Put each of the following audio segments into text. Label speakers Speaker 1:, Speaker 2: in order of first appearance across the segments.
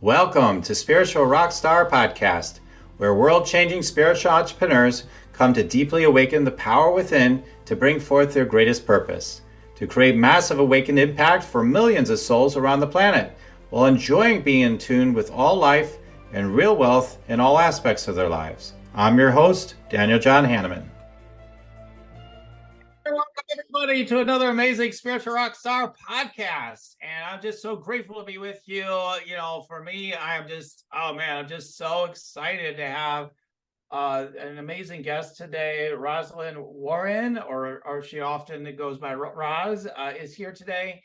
Speaker 1: Welcome to Spiritual Rockstar Podcast, where world-changing spiritual entrepreneurs come to deeply awaken the power within to bring forth their greatest purpose, to create massive awakened impact for millions of souls around the planet, while enjoying being in tune with all life and real wealth in all aspects of their lives. I'm your host, Daniel John Hanneman. Welcome everybody to another amazing Spiritual Rockstar Podcast, and I'm just so grateful to be with you. For me, I'm just so excited to have an amazing guest today. Rozlyn Warren, or she often goes by Roz, is here today,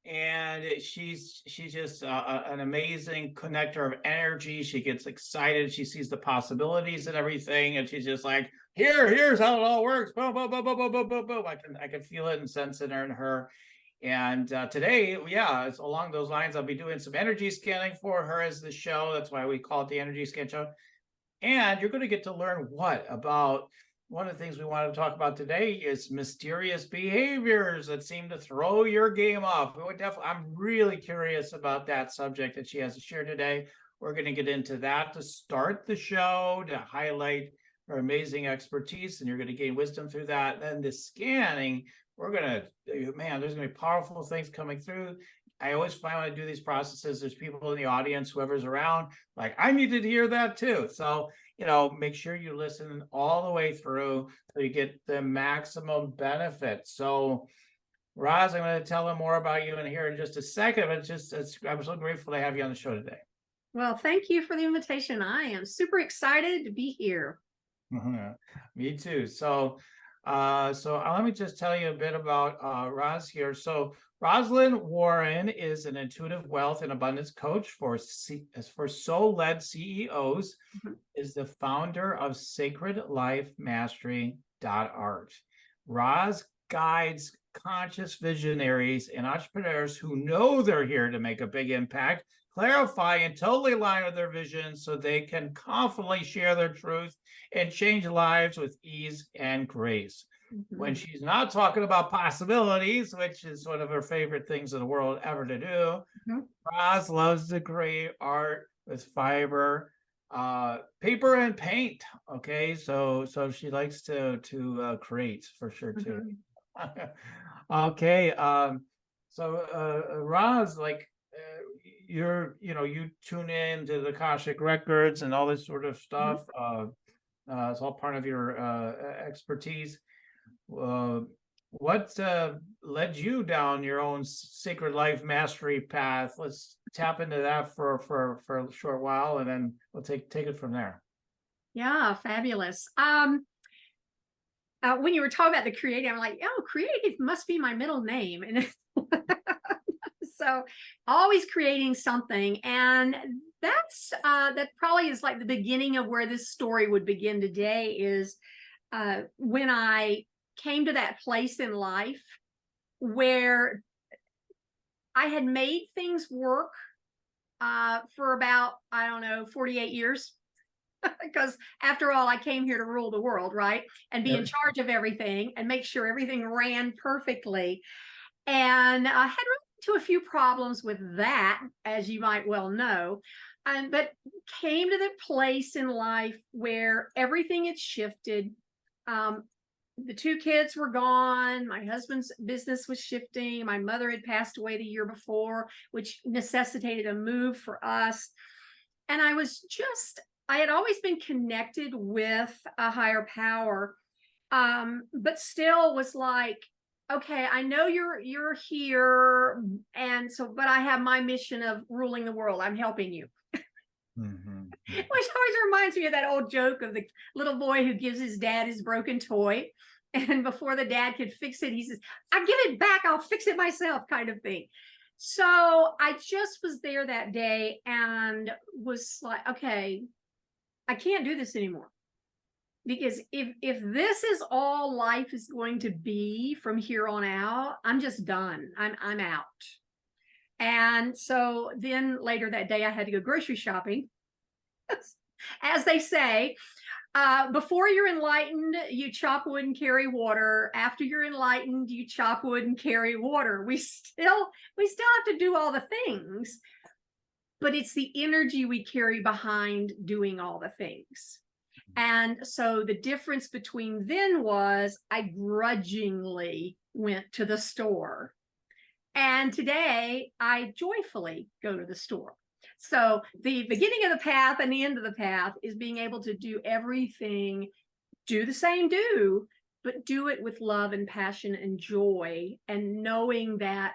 Speaker 1: and she's just an amazing connector of energy. She gets excited, she sees the possibilities and everything, and she's just like, here's how it all works. Boom, boom, boom, boom, boom, boom, boom, boom. I can feel it and sense it in her. And today, it's along those lines. I'll be doing some energy scanning for her as the show. That's why we call it the Energy Scan Show. And you're going to get to learn about one of the things we want to talk about today is mysterious behaviors that seem to throw your game off. I'm really curious about that subject that she has to share today. We're going to get into that to start the show, to highlight her amazing expertise, and you're going to gain wisdom through that. Then the scanning, there's going to be powerful things coming through. I always find when I do these processes, there's people in the audience, whoever's around, like, I need to hear that too. So, make sure you listen all the way through so you get the maximum benefit. So, Roz, I'm going to tell them more about you in here in just a second, but I'm so grateful to have you on the show today.
Speaker 2: Well, thank you for the invitation. I am super excited to be here.
Speaker 1: Me too. So let me just tell you a bit about Roz here. So Rozlyn Warren is an intuitive wealth and abundance coach for soul-led CEOs. Mm-hmm. Is the founder of Sacred Life Mastery.art. Roz guides conscious visionaries and entrepreneurs who know they're here to make a big impact, clarify and totally align with their vision so they can confidently share their truth and change lives with ease and grace. Mm-hmm. When she's not talking about possibilities, which is one of her favorite things in the world ever to do, mm-hmm. Roz loves to create art with fiber, paper and paint. Okay, so she likes to create for sure too. Mm-hmm. Okay, Roz, you tune in to the Akashic records and all this sort of stuff. Mm-hmm. It's all part of your expertise. What led you down your own Sacred Life Mastery path? Let's tap into that for a short while, and then we'll take it from there.
Speaker 2: Yeah, fabulous. When you were talking about the creative, I'm like, oh, creative must be my middle name. And so always creating something. And that probably is like the beginning of where this story would begin today is when I came to that place in life where I had made things work for about, 48 years. Because after all, I came here to rule the world, right? And be in charge of everything and make sure everything ran perfectly. And I had run into a few problems with that, as you might well know. But came to the place in life where everything had shifted. The two kids were gone. My husband's business was shifting. My mother had passed away the year before, which necessitated a move for us. And I had always been connected with a higher power, but still was like, okay, I know you're here, but I have my mission of ruling the world. I'm helping you. Mm-hmm. Which always reminds me of that old joke of the little boy who gives his dad his broken toy, and before the dad could fix it, he says, "I give it back, I'll fix it myself," kind of thing. So I just was there that day and was like, okay, I can't do this anymore. Because if this is all life is going to be from here on out, I'm just done. I'm out. And so then later that day, I had to go grocery shopping. As they say, before you're enlightened, you chop wood and carry water. After you're enlightened, you chop wood and carry water. We still have to do all the things. but it's the energy we carry behind doing all the things. And so the difference between then was I grudgingly went to the store. And today I joyfully go to the store. So the beginning of the path and the end of the path is being able to do everything, do the same but do it with love and passion and joy, and knowing that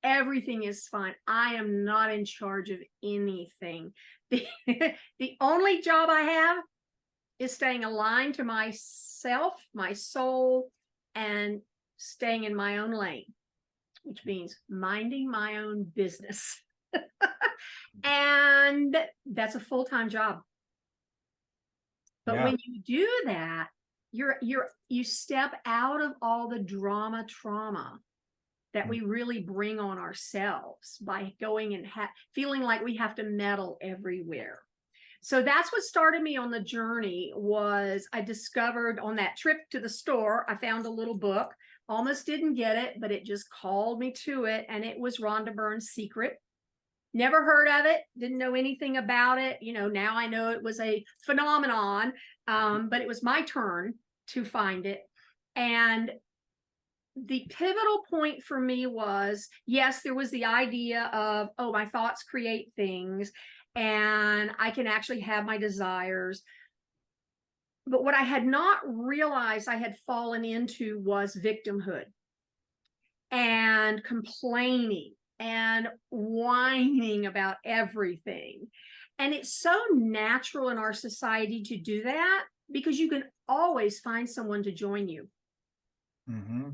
Speaker 2: everything is fine. I am not in charge of anything. The only job I have is staying aligned to myself, my soul, and staying in my own lane, which means minding my own business. And that's a full-time job. But when you do that, you step out of all the trauma that we really bring on ourselves by going and feeling like we have to meddle everywhere. So that's what started me on the journey. Was I discovered on that trip to the store, I found a little book, almost didn't get it, but it just called me to it. And it was Rhonda Byrne's Secret. Never heard of it, didn't know anything about it. You know, now I know it was a phenomenon, but it was my turn to find it. And the pivotal point for me was, yes, there was the idea of, oh, my thoughts create things and I can actually have my desires. But what I had not realized I had fallen into was victimhood and complaining and whining about everything. And it's so natural in our society to do that because you can always find someone to join you.
Speaker 1: Mm-hmm.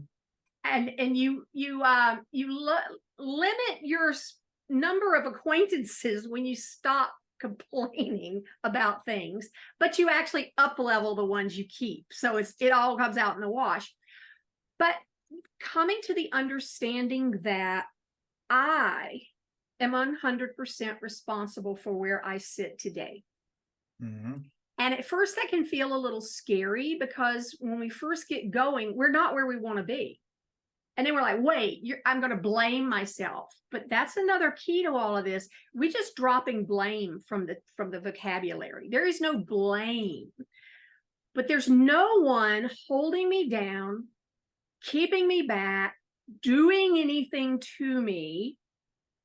Speaker 2: And you limit your number of acquaintances when you stop complaining about things, but you actually up level the ones you keep. So it all comes out in the wash. But coming to the understanding that I am 100% responsible for where I sit today.
Speaker 1: Mm-hmm.
Speaker 2: And at first that can feel a little scary because when we first get going, we're not where we want to be. And then we're like, wait, I'm going to blame myself. But that's another key to all of this. We're just dropping blame from the vocabulary. There is no blame, but there's no one holding me down, keeping me back, doing anything to me.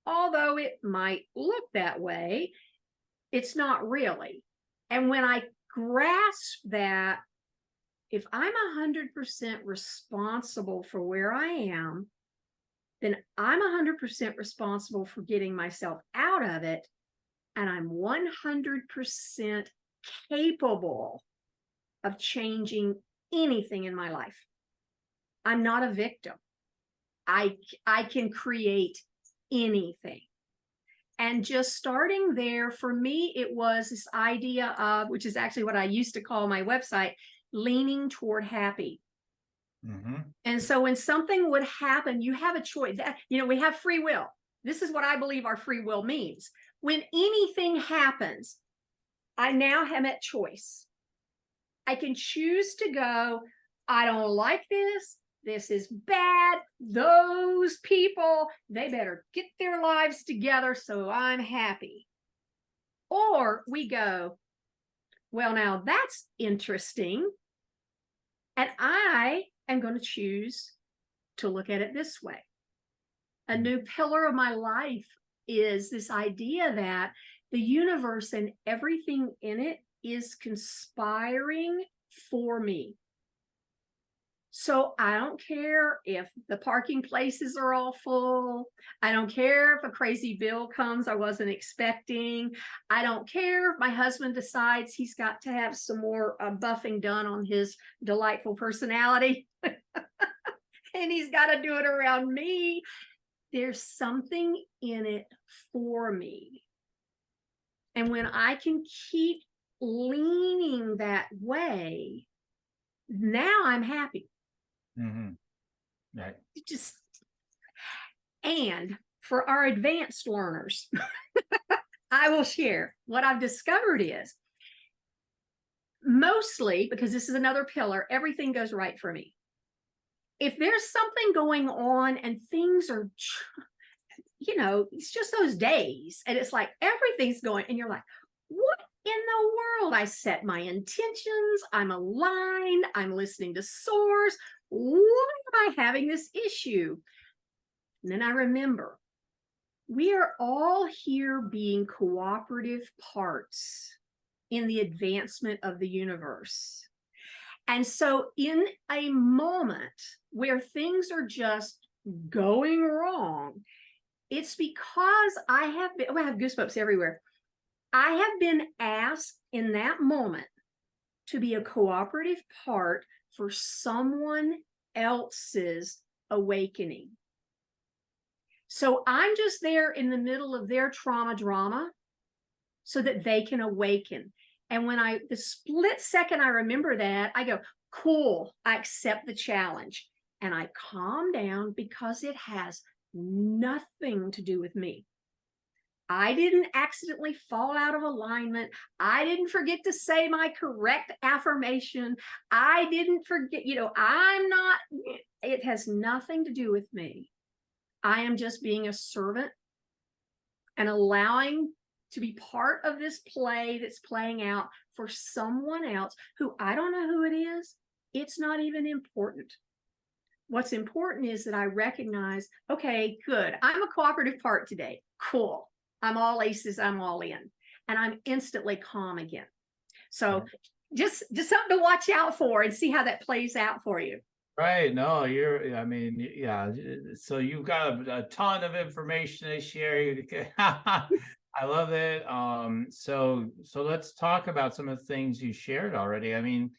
Speaker 2: Although it might look that way, it's not really. And when I grasp that, if I'm 100% responsible for where I am, then I'm 100% responsible for getting myself out of it. And I'm 100% capable of changing anything in my life. I'm not a victim. I can create anything. And just starting there, for me, it was this idea of, which is actually what I used to call my website, leaning toward happy.
Speaker 1: Mm-hmm.
Speaker 2: And so when something would happen, you have a choice. We have free will. This is what I believe our free will means. When anything happens, I now have a choice. I can choose to go, I don't like this. This is bad. Those people, they better get their lives together so I'm happy. Or we go, well, now that's interesting. And I am going to choose to look at it this way. A new pillar of my life is this idea that the universe and everything in it is conspiring for me. So I don't care if the parking places are all full. I don't care if a crazy bill comes I wasn't expecting. I don't care if my husband decides he's got to have some more buffing done on his delightful personality. And he's got to do it around me. There's something in it for me. And when I can keep leaning that way, now I'm happy.
Speaker 1: Mm-hmm. Right.
Speaker 2: And for our advanced learners, I will share what I've discovered is mostly, because this is another pillar, everything goes right for me. If there's something going on and things are, you know, it's just those days. And it's like everything's going, and you're like, what in the world? I set my intentions. I'm aligned. I'm listening to source. Why am I having this issue? And then I remember we are all here being cooperative parts in the advancement of the universe. And so in a moment where things are just going wrong, it's because I have been, I have goosebumps everywhere. I have been asked in that moment to be a cooperative part for someone else's awakening. So I'm just there in the middle of their trauma drama so that they can awaken. And when the split second I remember that, I go, cool, I accept the challenge. And I calm down because it has nothing to do with me. I didn't accidentally fall out of alignment. I didn't forget to say my correct affirmation. I didn't forget, you know, it has nothing to do with me. I am just being a servant and allowing to be part of this play that's playing out for someone else who I don't know who it is. It's not even important. What's important is that I recognize, okay, good. I'm a cooperative part today. Cool. I'm all aces. I'm all in. And I'm instantly calm again. So just something to watch out for and see how that plays out for you.
Speaker 1: Right. No, I mean, yeah. So you've got a ton of information to share. I love it. So let's talk about some of the things you shared already. I mean,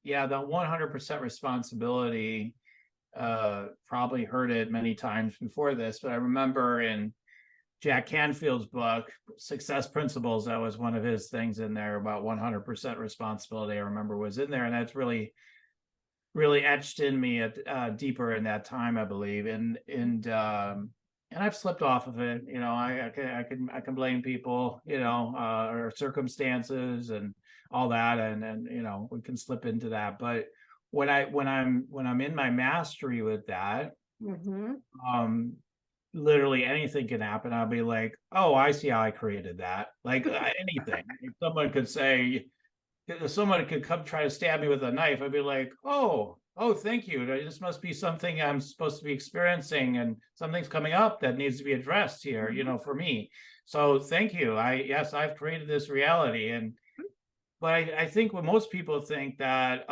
Speaker 1: yeah, the 100% responsibility, probably heard it many times before this, but I remember in Jack Canfield's book, Success Principles, that was one of his things in there about 100% responsibility. I remember was in there, and that's really etched in me deeper in that time, I believe. And I've slipped off of it. You know, I can blame people, you know, or circumstances and all that, and you know, we can slip into that. But when I'm in my mastery with that, literally anything can happen. I'll be like, oh, I see how I created that. Like anything. If someone could say, if someone could come try to stab me with a knife, I'd be like, oh, thank you. This must be something I'm supposed to be experiencing, and something's coming up that needs to be addressed here, you know, for me. So thank you. Yes, I've created this reality. But I think what most people think that,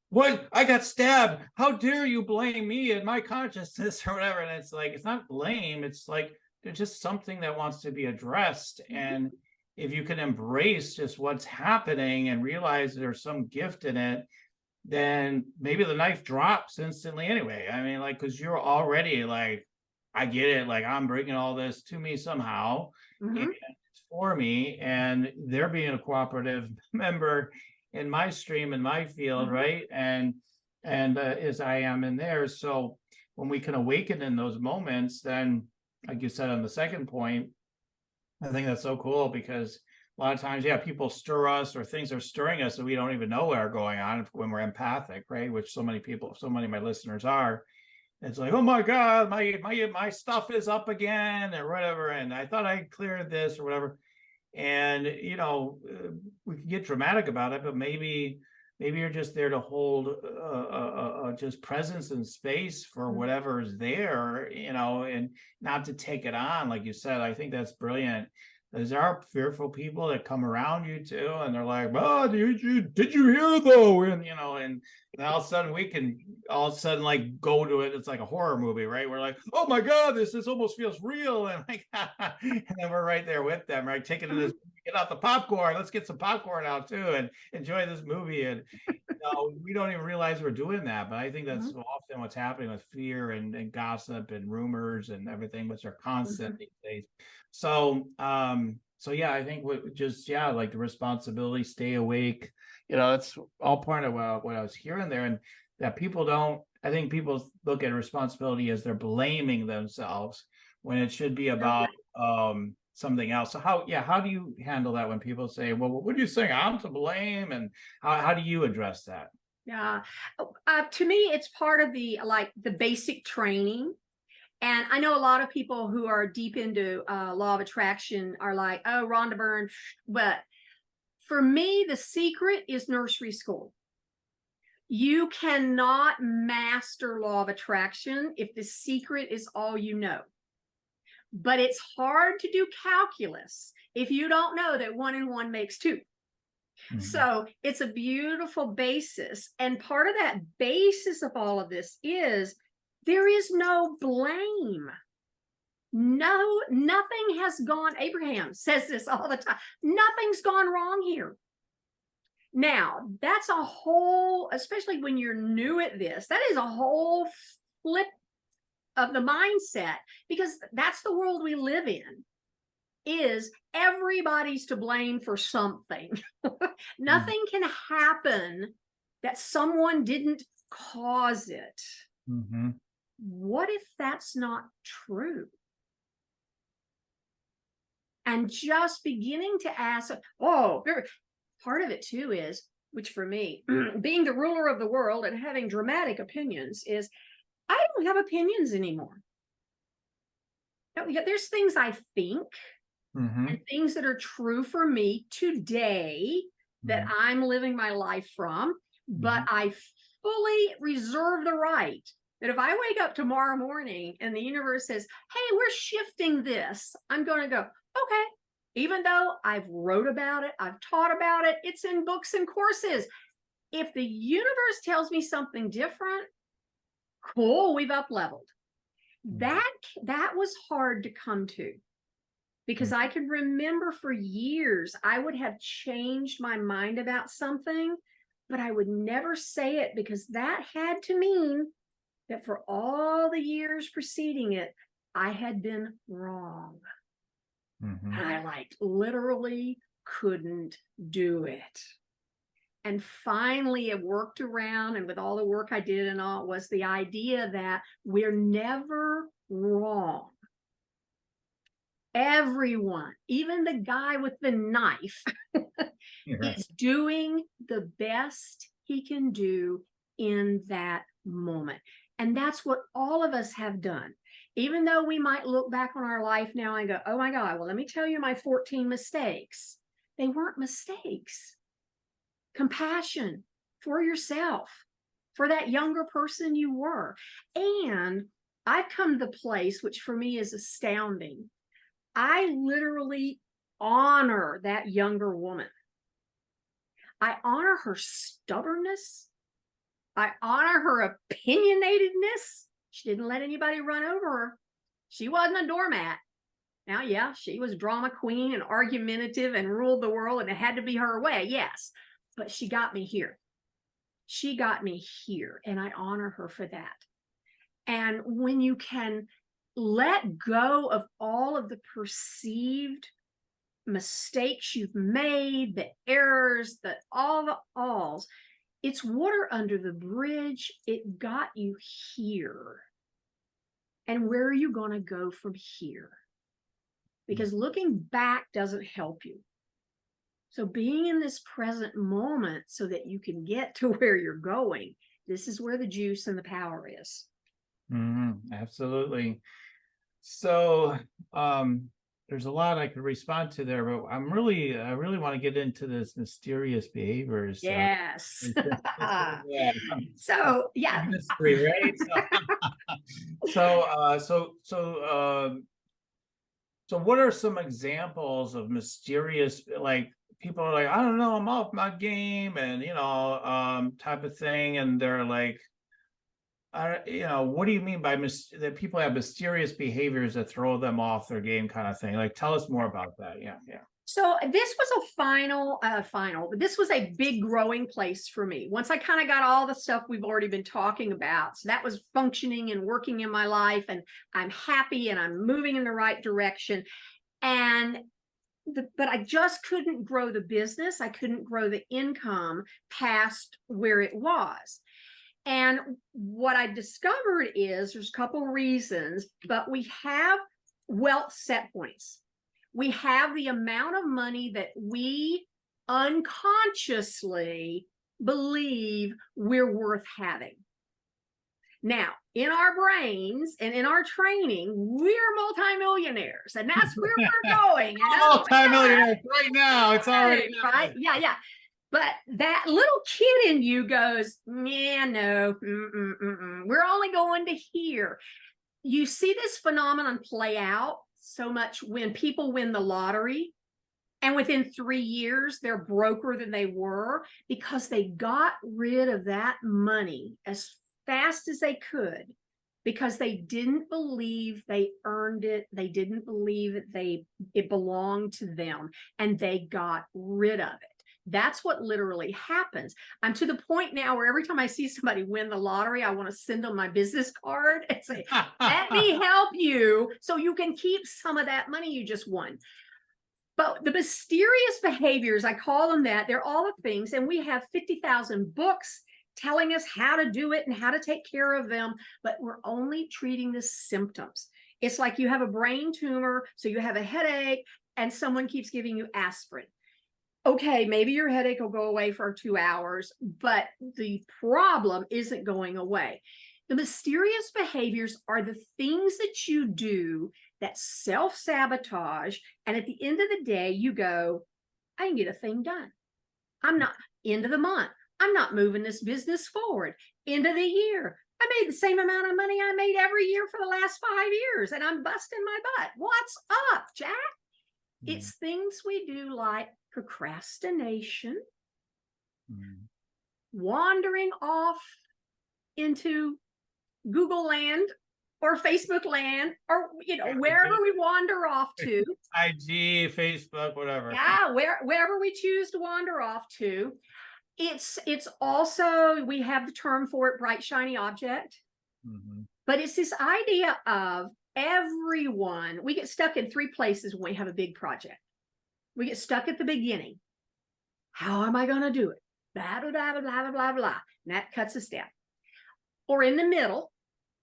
Speaker 1: what, I got stabbed, how dare you blame me and my consciousness or whatever. And it's like, it's not blame. It's like, there's just something that wants to be addressed. And if you can embrace just what's happening and realize there's some gift in it, then maybe the knife drops instantly anyway. I mean, like, because you're already like, I get it. Like, I'm bringing all this to me somehow, and it's for me, and they're being a cooperative member in my stream, in my field, right? And as I am in theirs. So when we can awaken in those moments, then, like you said on the second point, I think that's so cool, because a lot of times, yeah, people stir us, or things are stirring us and we don't even know what are going on when we're empathic, right? Which so many of my listeners are. It's like, oh my God, my stuff is up again or whatever. And I thought I cleared this or whatever. And, you know, we can get dramatic about it, but maybe you're just there to hold just presence and space for whatever's there, you know, and not to take it on. Like you said, I think that's brilliant. There are fearful people that come around you too, and they're like, "Oh, did you hear though?" And you know, and all of a sudden we can like go to it. It's like a horror movie, right? We're like, "Oh my God, this almost feels real," and like, and then we're right there with them, right? Taking to this, get out the popcorn. Let's get some popcorn out too, and enjoy this movie. And we don't even realize we're doing that, but I think that's often what's happening with fear and gossip and rumors and everything, which are constant these days. So yeah, I think like the responsibility, stay awake, you know, that's all part of what I was hearing there. And that I think people look at responsibility as they're blaming themselves when it should be about something else. So how do you handle that when people say, well, what are you saying, I'm to blame? And how do you address that?
Speaker 2: Yeah, to me, it's part of the basic training. And I know a lot of people who are deep into law of attraction are like, oh, Rhonda Byrne. But for me, the secret is nursery school. You cannot master law of attraction if the secret is all you know. But it's hard to do calculus if you don't know that 1 and 1 makes 2. Mm-hmm. So it's a beautiful basis. And part of that basis of all of this is there is no blame. No, nothing has gone. Abraham says this all the time. Nothing's gone wrong here. Now, that's a whole, especially when you're new at this, that is a whole flip of the mindset, because that's the world we live in, is everybody's to blame for something. Nothing can happen that someone didn't cause it. Mm-hmm. What if that's not true? And just beginning to ask, part of it too is, which for me, being the ruler of the world and having dramatic opinions, is I don't have opinions anymore. There's things I think, mm-hmm. and things that are true for me today, mm-hmm. that I'm living my life from, but mm-hmm. I fully reserve the right that if I wake up tomorrow morning and the universe says, hey, we're shifting this, I'm going to go, okay. Even though I've wrote about it, I've taught about it, it's in books and courses. If the universe tells me something different, cool, we've up leveled. That was hard to come to, because I could remember for years I would have changed my mind about something, but I would never say it, because that had to mean that for all the years preceding it, I had been wrong. Mm-hmm. And I literally couldn't do it. And finally it worked around, and with all the work I did and all, was the idea that we're never wrong. Everyone, even the guy with the knife, right, is doing the best he can do in that moment. And that's what all of us have done. Even though we might look back on our life now and go, oh my God, well, let me tell you my 14 mistakes. They weren't mistakes. Compassion for yourself, for that younger person you were. And I've come to the place, which for me is astounding. I literally honor that younger woman. I honor her stubbornness. I honor her opinionatedness. She didn't let anybody run over her. She wasn't a doormat. Now, yeah, she was drama queen and argumentative and ruled the world, and it had to be her way, yes. But she got me here. She got me here, and I honor her for that. And when you can let go of all of the perceived mistakes you've made, the errors, all the alls, it's water under the bridge. It got you here. And where are you going to go from here? Because looking back doesn't help you. So being in this present moment so that you can get to where you're going, this is where the juice and the power is.
Speaker 1: Absolutely. So there's a lot I could respond to there, but I really want to get into this mysterious behaviors.
Speaker 2: Yes. So yeah.
Speaker 1: Mystery, right? So what are some examples of mysterious, like, people are like, I don't know, I'm off my game, and type of thing, and they're like, what do you mean by that people have mysterious behaviors that throw them off their game, kind of thing? Like, tell us more about that. Yeah.
Speaker 2: So this was but this was a big growing place for me. Once I kind of got all the stuff we've already been talking about, so that was functioning and working in my life, and I'm happy and I'm moving in the right direction. But I just couldn't grow the business. I couldn't grow the income past where it was. And what I discovered is there's a couple reasons, but we have wealth set points. We have the amount of money that we unconsciously believe we're worth having. Now, in our brains and in our training, we're multimillionaires, and that's where we're going.
Speaker 1: Multi-millionaires right now. It's already
Speaker 2: right. Yeah. But that little kid in you goes, yeah, no, we're only going to here. You see this phenomenon play out so much when people win the lottery. And within 3 years, they're broker than they were because they got rid of that money as fast as they could because they didn't believe they earned it. They didn't believe that it belonged to them, and they got rid of it. That's what literally happens. I'm to the point now where every time I see somebody win the lottery, I want to send them my business card and say, let me help you so you can keep some of that money you just won. But the mysterious behaviors, I call them that, they're all the things. And we have 50,000 books telling us how to do it and how to take care of them. But we're only treating the symptoms. It's like you have a brain tumor, so you have a headache, and someone keeps giving you aspirin. Okay, maybe your headache will go away for 2 hours, but the problem isn't going away. The mysterious behaviors are the things that you do that self-sabotage. And at the end of the day, you go, I didn't get a thing done. I'm not, end of the month, I'm not moving this business forward. End of the year, I made the same amount of money I made every year for the last 5 years, and I'm busting my butt. What's up, Jack? It's things we do like procrastination, wandering off into Google land or Facebook land, or wherever we wander off to.
Speaker 1: IG, Facebook, whatever.
Speaker 2: Yeah, wherever we choose to wander off to. It's also, we have the term for it, bright shiny object. But it's this idea of everyone. We get stuck in 3 places when we have a big project. We get stuck at the beginning. How am I going to do it? Blah, blah, blah, blah, blah, blah. And that cuts us down. Or in the middle.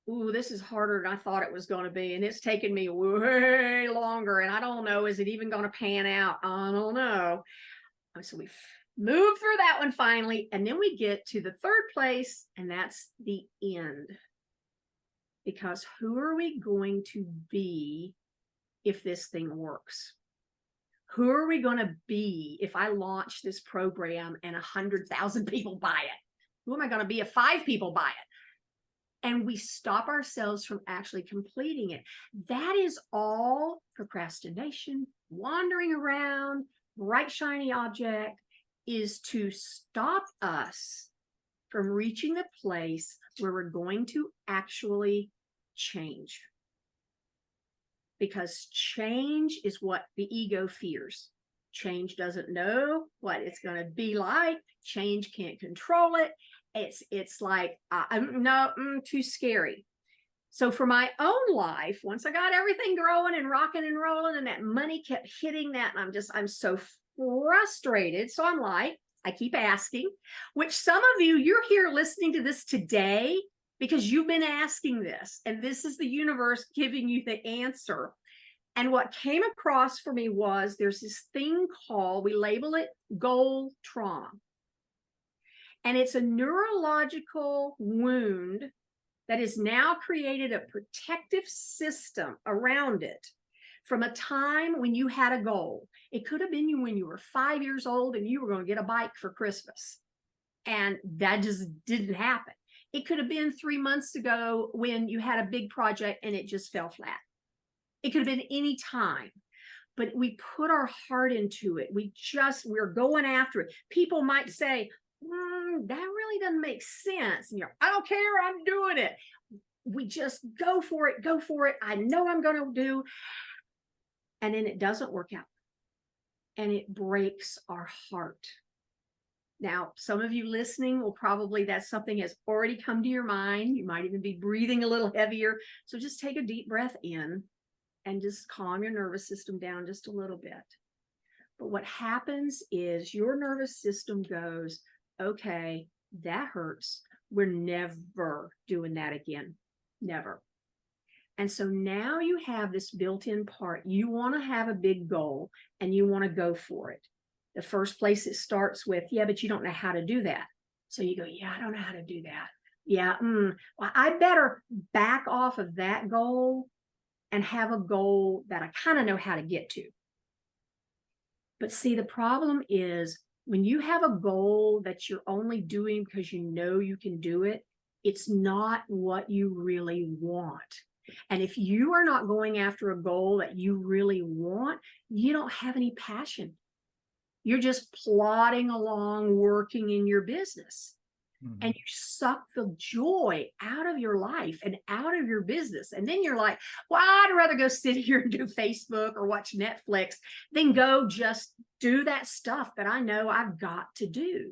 Speaker 2: Ooh, this is harder than I thought it was going to be. And it's taken me way longer. And I don't know, is it even going to pan out? I don't know. So we move through that one finally. And then we get to the 3rd place, and that's the end. Because who are we going to be if this thing works? Who are we going to be if I launch this program and 100,000 people buy it? Who am I going to be if 5 people buy it? And we stop ourselves from actually completing it. That is all procrastination, wandering around, bright, shiny object, is to stop us from reaching the place where we're going to actually change. Because change is what the ego fears. Change doesn't know what it's going to be like. Change can't control it. It's like, too scary. So for my own life, once I got everything growing and rocking and rolling, and that money kept hitting that, and I'm so frustrated. So I'm like, I keep asking, which some of you're here listening to this today because you've been asking this, and this is the universe giving you the answer. And what came across for me was there's this thing called, we label it goal trauma. And it's a neurological wound that has now created a protective system around it from a time when you had a goal. It could have been you when you were 5 years old and you were going to get a bike for Christmas. And that just didn't happen. It could have been 3 months ago when you had a big project and it just fell flat. It could have been any time. But we put our heart into it. We're going after it. People might say, that really doesn't make sense. And I don't care, I'm doing it. We just go for it. I know I'm going to do. And then it doesn't work out. And it breaks our heart. Now, some of you listening will probably, that's something has already come to your mind. You might even be breathing a little heavier. So just take a deep breath in and just calm your nervous system down just a little bit. But what happens is your nervous system goes, okay, that hurts. We're never doing that again. Never. And so now you have this built-in part. You want to have a big goal and you want to go for it. The first place it starts with, yeah, but you don't know how to do that. So you go, yeah, I don't know how to do that. Yeah. Well, I better back off of that goal and have a goal that I kind of know how to get to. But see, the problem is when you have a goal that you're only doing because you know you can do it, it's not what you really want. And if you are not going after a goal that you really want, you don't have any passion. You're just plodding along, working in your business. And you suck the joy out of your life and out of your business. And then you're like, well, I'd rather go sit here and do Facebook or watch Netflix than go just do that stuff that I know I've got to do.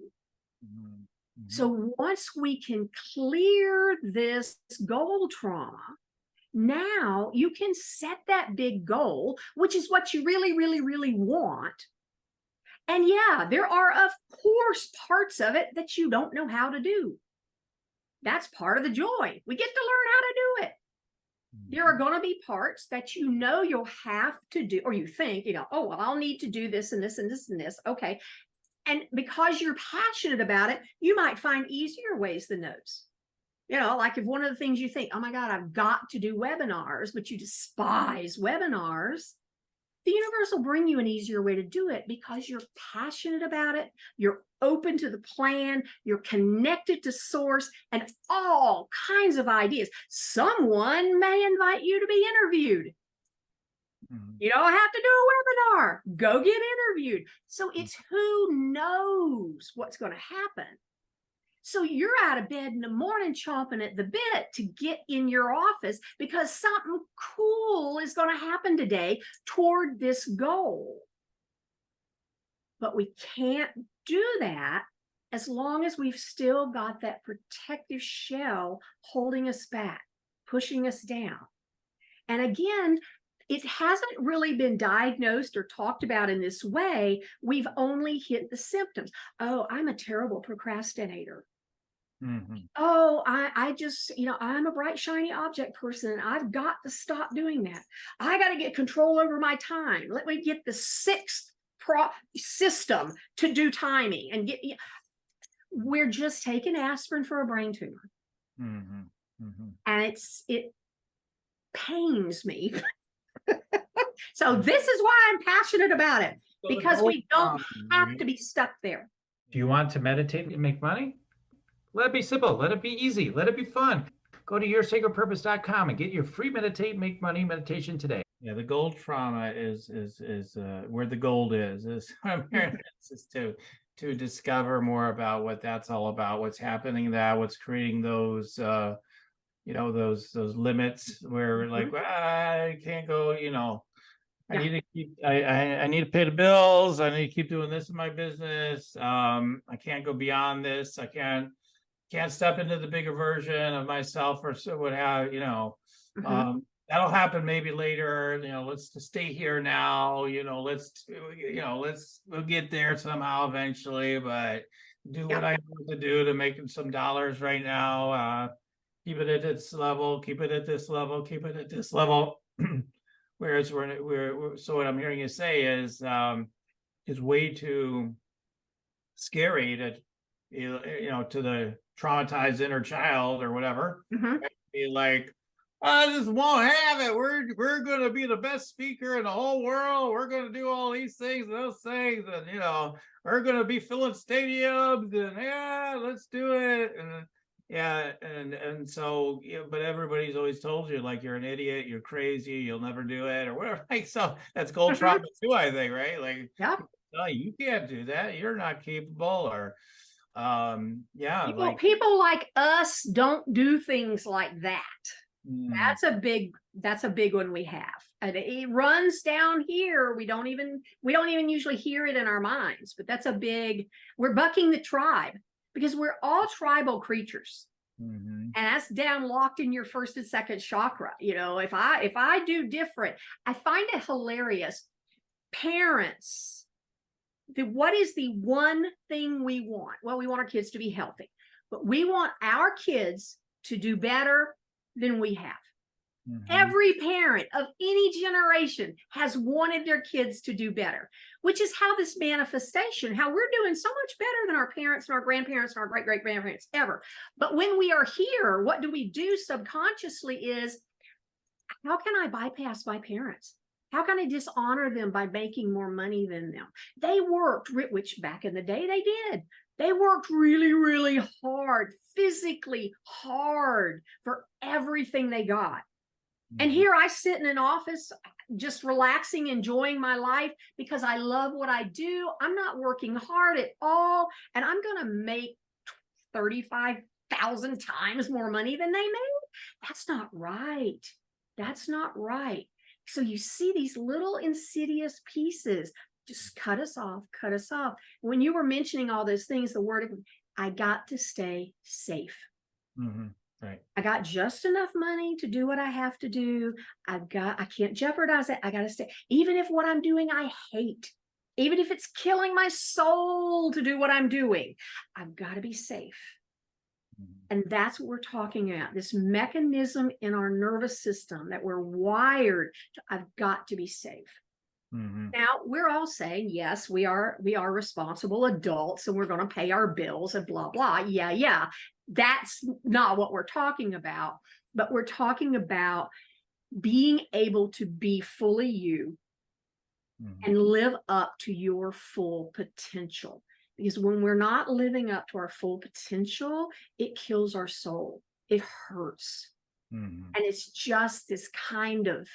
Speaker 2: So once we can clear this goal trauma, now you can set that big goal, which is what you really, really, really want. And yeah, there are, of course, parts of it that you don't know how to do. That's part of the joy. We get to learn how to do it. There are going to be parts that you know you'll have to do, or you think, oh, well, I'll need to do this and this and this and this. Okay. And because you're passionate about it, you might find easier ways than those. Like if one of the things you think, oh my God, I've got to do webinars, but you despise webinars, the universe will bring you an easier way to do it because you're passionate about it. You're open to the plan. You're connected to source and all kinds of ideas. Someone may invite you to be interviewed. You don't have to do a webinar. Go get interviewed. So it's who knows what's going to happen. So you're out of bed in the morning chomping at the bit to get in your office because something cool is going to happen today toward this goal. But we can't do that as long as we've still got that protective shell holding us back, pushing us down. And again, it hasn't really been diagnosed or talked about in this way. We've only hit the symptoms. Oh, I'm a terrible procrastinator. Oh, I just, I'm a bright, shiny object person. And I've got to stop doing that. I got to get control over my time. Let me get the sixth system to do timing and get. We're just taking aspirin for a brain tumor. And it pains me. So this is why I'm passionate about it, because we don't have to be stuck there.
Speaker 3: Do you want to meditate and make money? Let it be simple. Let it be easy. Let it be fun. Go to yoursacredpurpose.com and get your free Meditate, Make Money meditation today.
Speaker 1: Yeah, the gold trauma is where the gold is to discover more about what that's all about, what's happening there, what's creating those those limits where like I can't go, I need to keep I need to pay the bills, I need to keep doing this in my business. I can't go beyond this. I can't step into the bigger version of myself or so what have that'll happen maybe later. Let's just stay here now. We'll get there somehow eventually, but do what I need to do to make some dollars right now. Keep it at this level, keep it at this level, keep it at this level. Whereas so what I'm hearing you say is way too scary to the traumatized inner child or whatever. Be like, I just won't have it. We're going to be the best speaker in the whole world. We're going to do all these things and those things, and we're going to be filling stadiums, and let's do it. And so but everybody's always told you like you're an idiot, you're crazy, you'll never do it or whatever. Like, so that's gold trauma too, I think, right? Like, no, you can't do that. You're not capable, or
Speaker 2: people like us don't do things like that. That's a big one we have, and it runs down here. We don't even usually hear it in our minds, but we're bucking the tribe because we're all tribal creatures. And that's down locked in your first and second chakra. If I do different, I find it hilarious. Parents, what is the one thing we want? Well, we want our kids to be healthy, but we want our kids to do better than we have. Every parent of any generation has wanted their kids to do better, which is how this manifestation, how we're doing so much better than our parents and our grandparents and our great-great-grandparents ever. But when we are here, what do we do subconsciously is, how can I bypass my parents? How can I dishonor them by making more money than them? They worked, which back in the day they did. They worked really, really hard, physically hard for everything they got. And here I sit in an office, just relaxing, enjoying my life because I love what I do. I'm not working hard at all. And I'm going to make 35,000 times more money than they made. That's not right. That's not right. So you see these little insidious pieces just cut us off, cut us off. When you were mentioning all those things, the word, I got to stay safe.
Speaker 1: Right.
Speaker 2: I got just enough money to do what I have to do. I can't jeopardize it. I got to stay, even if what I'm doing I hate, even if it's killing my soul to do what I'm doing, I've got to be safe. And that's what we're talking about, this mechanism in our nervous system that we're wired to, I've got to be safe. Now, we're all saying, yes, we are responsible adults and we're going to pay our bills and blah, blah. Yeah. That's not what we're talking about, but we're talking about being able to be fully you and live up to your full potential. Because when we're not living up to our full potential, it kills our soul. It hurts. And it's just this kind of,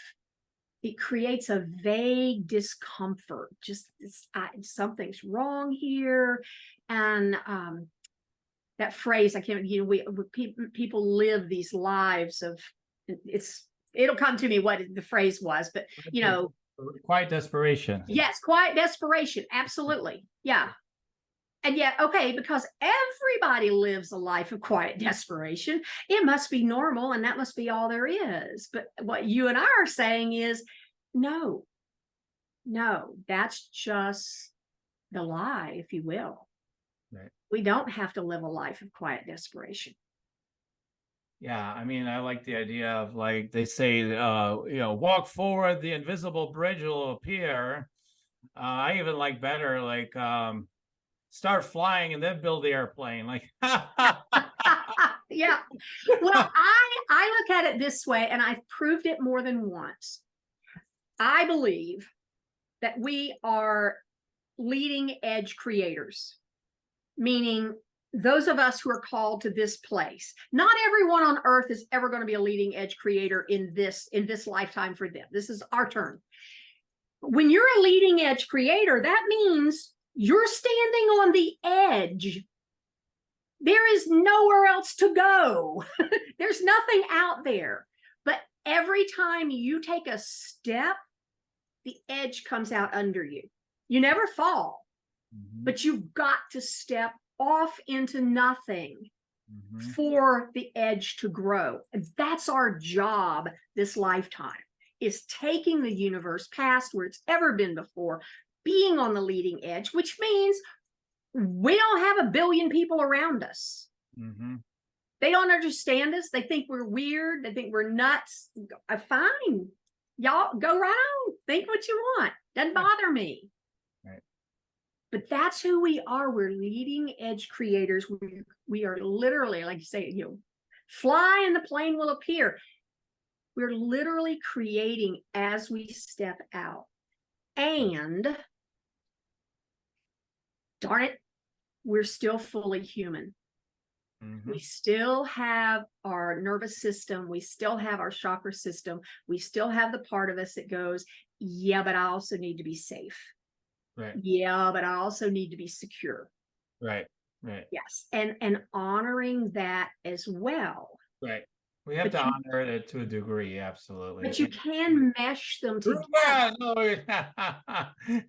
Speaker 2: it creates a vague discomfort, just this, something's wrong here. And that phrase, I can't, people live these lives of, it'll come to me what the phrase was, but
Speaker 1: quiet desperation.
Speaker 2: Yes, quiet desperation. Absolutely. Yeah. And yet, okay, because everybody lives a life of quiet desperation, it must be normal and that must be all there is. But what you and I are saying is, no, that's just the lie, if you will.
Speaker 1: Right.
Speaker 2: We don't have to live a life of quiet desperation.
Speaker 1: Yeah, I mean, I like the idea of, like they say, walk forward, the invisible bridge will appear. I even like better, like, start flying and then build the airplane. Like,
Speaker 2: yeah. Well, I look at it this way, and I've proved it more than once. I believe that we are leading edge creators, meaning those of us who are called to this place. Not everyone on earth is ever going to be a leading edge creator in this lifetime for them. This is our turn. When you're a leading edge creator, that means you're standing on the edge. There is nowhere else to go. There's nothing out there. But every time you take a step, the edge comes out under you. You never fall, but you've got to step off into nothing for the edge to grow. And that's our job this lifetime, is taking the universe past where it's ever been before, being on the leading edge, which means we don't have a billion people around us. They don't understand us. They think we're weird. They think we're nuts. Fine. Y'all go right on. Think what you want. Doesn't bother me.
Speaker 1: Right.
Speaker 2: But that's who we are. We're leading edge creators. We are literally, like you say, fly and the plane will appear. We're literally creating as we step out. And darn it, we're still fully human. We still have our nervous system. We still have our chakra system. We still have the part of us that goes, yeah, but I also need to be safe.
Speaker 1: Right.
Speaker 2: Yeah, but I also need to be secure.
Speaker 1: Right.
Speaker 2: Yes. And honoring that as well.
Speaker 1: Right. We have to honor it to a degree, absolutely.
Speaker 2: But you can mesh them together.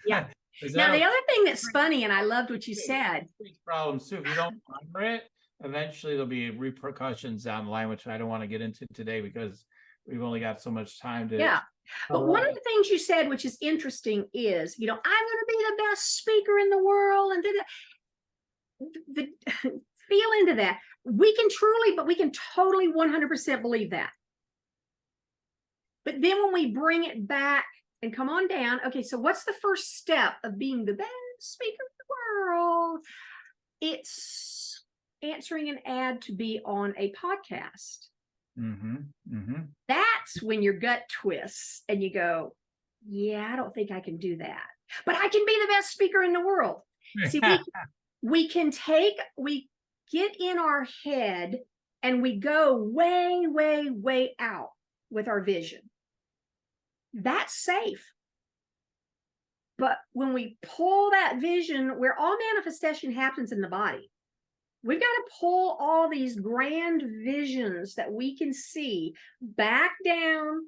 Speaker 2: Yeah. Now, the other thing that's funny, and I loved what you said.
Speaker 1: Problems too. If you don't honor it, eventually there'll be repercussions down the line, which I don't want to get into today because we've only got so much time to.
Speaker 2: Yeah. But one of the things you said, which is interesting, is, I'm going to be the best speaker in the world, and feel into that. We can totally 100% believe that. But then when we bring it back and come on down, okay, so what's the first step of being the best speaker in the world? It's answering an ad to be on a podcast. That's when your gut twists and you go, yeah, I don't think I can do that, but I can be the best speaker in the world. See, we get in our head and we go way, way, way out with our vision. That's safe. But when we pull that vision, where all manifestation happens in the body, we've got to pull all these grand visions that we can see back down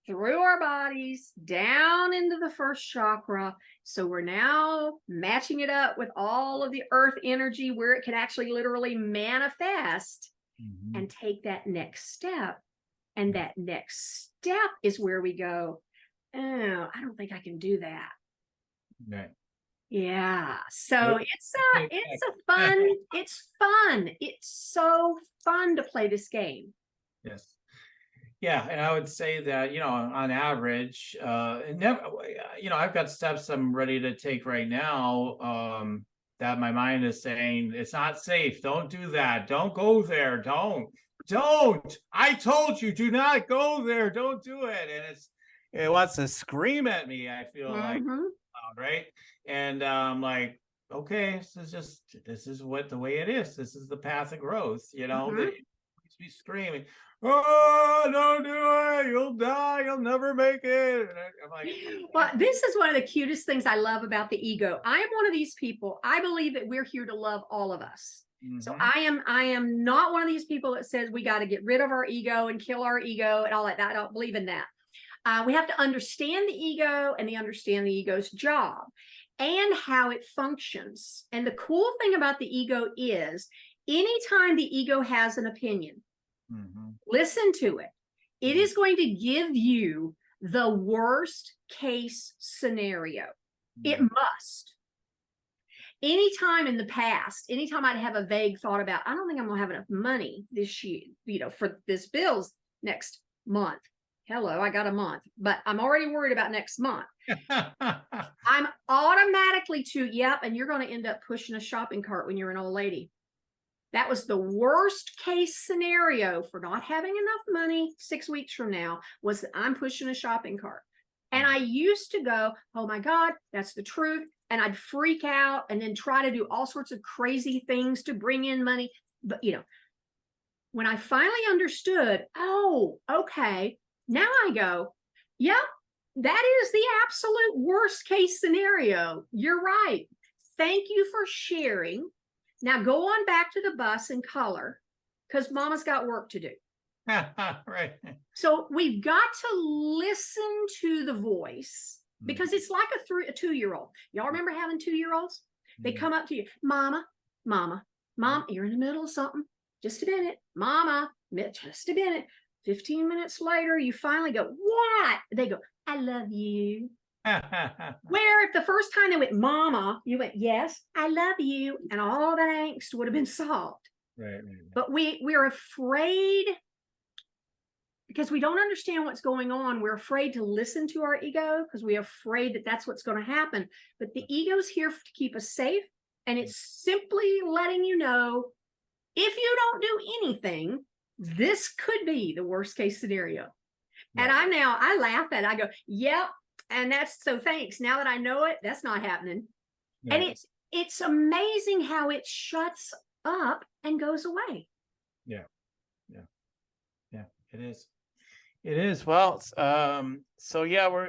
Speaker 2: through our bodies, down into the first chakra. So we're now matching it up with all of the earth energy where it can actually literally manifest and take that next step. And that next step is where we go, oh, I don't think I can do that.
Speaker 1: Right.
Speaker 2: Yeah. So it's fun. It's so fun to play this game.
Speaker 1: Yes. Yeah, and I would say that, on average, never, I've got steps I'm ready to take right now, that my mind is saying it's not safe. Don't do that. Don't go there. Don't. I told you, do not go there. Don't do it. And it wants to scream at me. I feel like, right. And I'm like, okay, this is what the way it is. This is the path of growth. That makes me screaming, oh, don't do it. You'll die. You'll never make it. And I'm like,
Speaker 2: well, this is one of the cutest things I love about the ego. I am one of these people. I believe that we're here to love all of us. So I am not one of these people that says we got to get rid of our ego and kill our ego and all that. I don't believe in that. We have to understand the ego and understand the ego's job and how it functions. And the cool thing about the ego is anytime the ego has an opinion, listen to it. It is going to give you the worst case scenario. It must. Anytime in the past, anytime I'd have a vague thought about, I don't think I'm going to have enough money this year, for this bills next month. Hello, I got a month, but I'm already worried about next month. I'm automatically yep, and you're going to end up pushing a shopping cart when you're an old lady. That was the worst case scenario for not having enough money 6 weeks from now, was that I'm pushing a shopping cart. And I used to go, oh my God, that's the truth. And I'd freak out and then try to do all sorts of crazy things to bring in money. But, when I finally understood, oh, okay, now I go, yep, that is the absolute worst case scenario. You're right. Thank you for sharing. Now go on back to the bus and color, because Mama's got work to do.
Speaker 1: Right.
Speaker 2: So we've got to listen to the voice, because it's like a 2-year-old. Y'all remember having 2-year-olds? They come up to you, Mama, you're in the middle of something. Just a minute, Mama, just a minute. 15 minutes later, you finally go, what? They go, I love you. Where if the first time they went, Mama, you went, yes, I love you. And all that angst would have been solved.
Speaker 1: Right.
Speaker 2: But we're afraid, because we don't understand what's going on. We're afraid to listen to our ego because we're afraid that that's what's going to happen. But the ego's here to keep us safe. And it's simply letting you know, if you don't do anything, this could be the worst case scenario. And I laugh at it. I go, yep. And that's so thanks. Now that I know it, that's not happening. Yeah. And it's amazing how it shuts up and goes away.
Speaker 1: Yeah. It is. It is. Well, so yeah,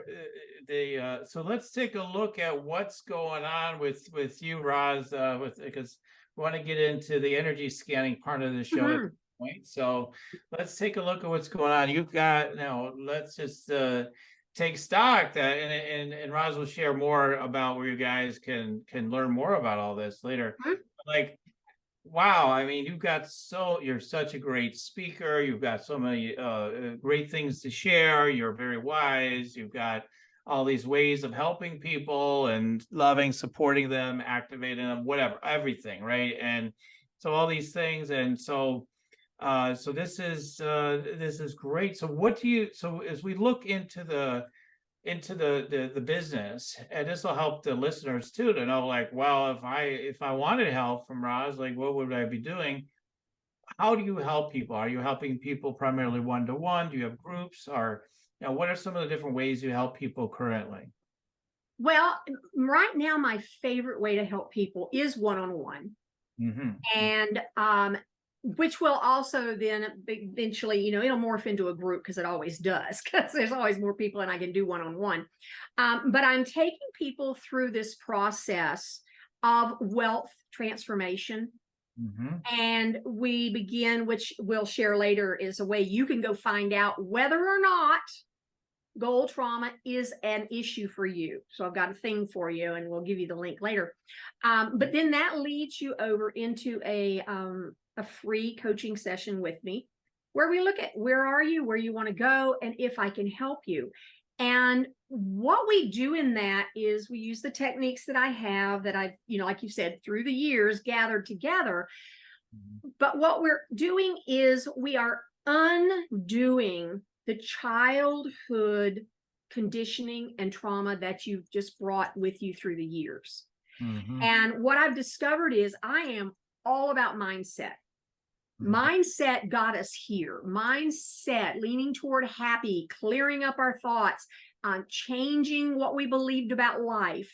Speaker 1: so let's take a look at what's going on with you, Roz, because we want to get into the energy scanning part of the show at this point. So let's take a look at what's going on. You've got, let's just take stock that, and Roz will share more about where you guys can learn more about all this later. Like, wow, I mean, you're such a great speaker. You've got so many great things to share. You're very wise. You've got all these ways of helping people and loving, supporting them, activating them, whatever, everything, right? And so all these things. And so So this is great. So what do you, so as we look into the business, and this will help the listeners too to know, like, well, if I wanted help from Roz, like, what would I be doing? How do you help people? Are you helping people primarily one-to-one? Do you have groups? Or, what are some of the different ways you help people currently?
Speaker 2: Well, right now, my favorite way to help people is one-on-one. And which will also then eventually, it'll morph into a group, because it always does, because there's always more people and I can do one-on-one. But I'm taking people through this process of wealth transformation. And we begin, which we'll share later, is a way you can go find out whether or not goal trauma is an issue for you. So I've got a thing for you, and we'll give you the link later. But then that leads you over into a free coaching session with me, where we look at where are you, where you want to go, and if I can help you. And what we do in that is we use the techniques that I have, that I've, like you said, through the years gathered together. But what we're doing is we are undoing the childhood conditioning and trauma that you've just brought with you through the years. And what I've discovered is I am all about mindset. Mindset got us here. Mindset, leaning toward happy, clearing up our thoughts, changing what we believed about life.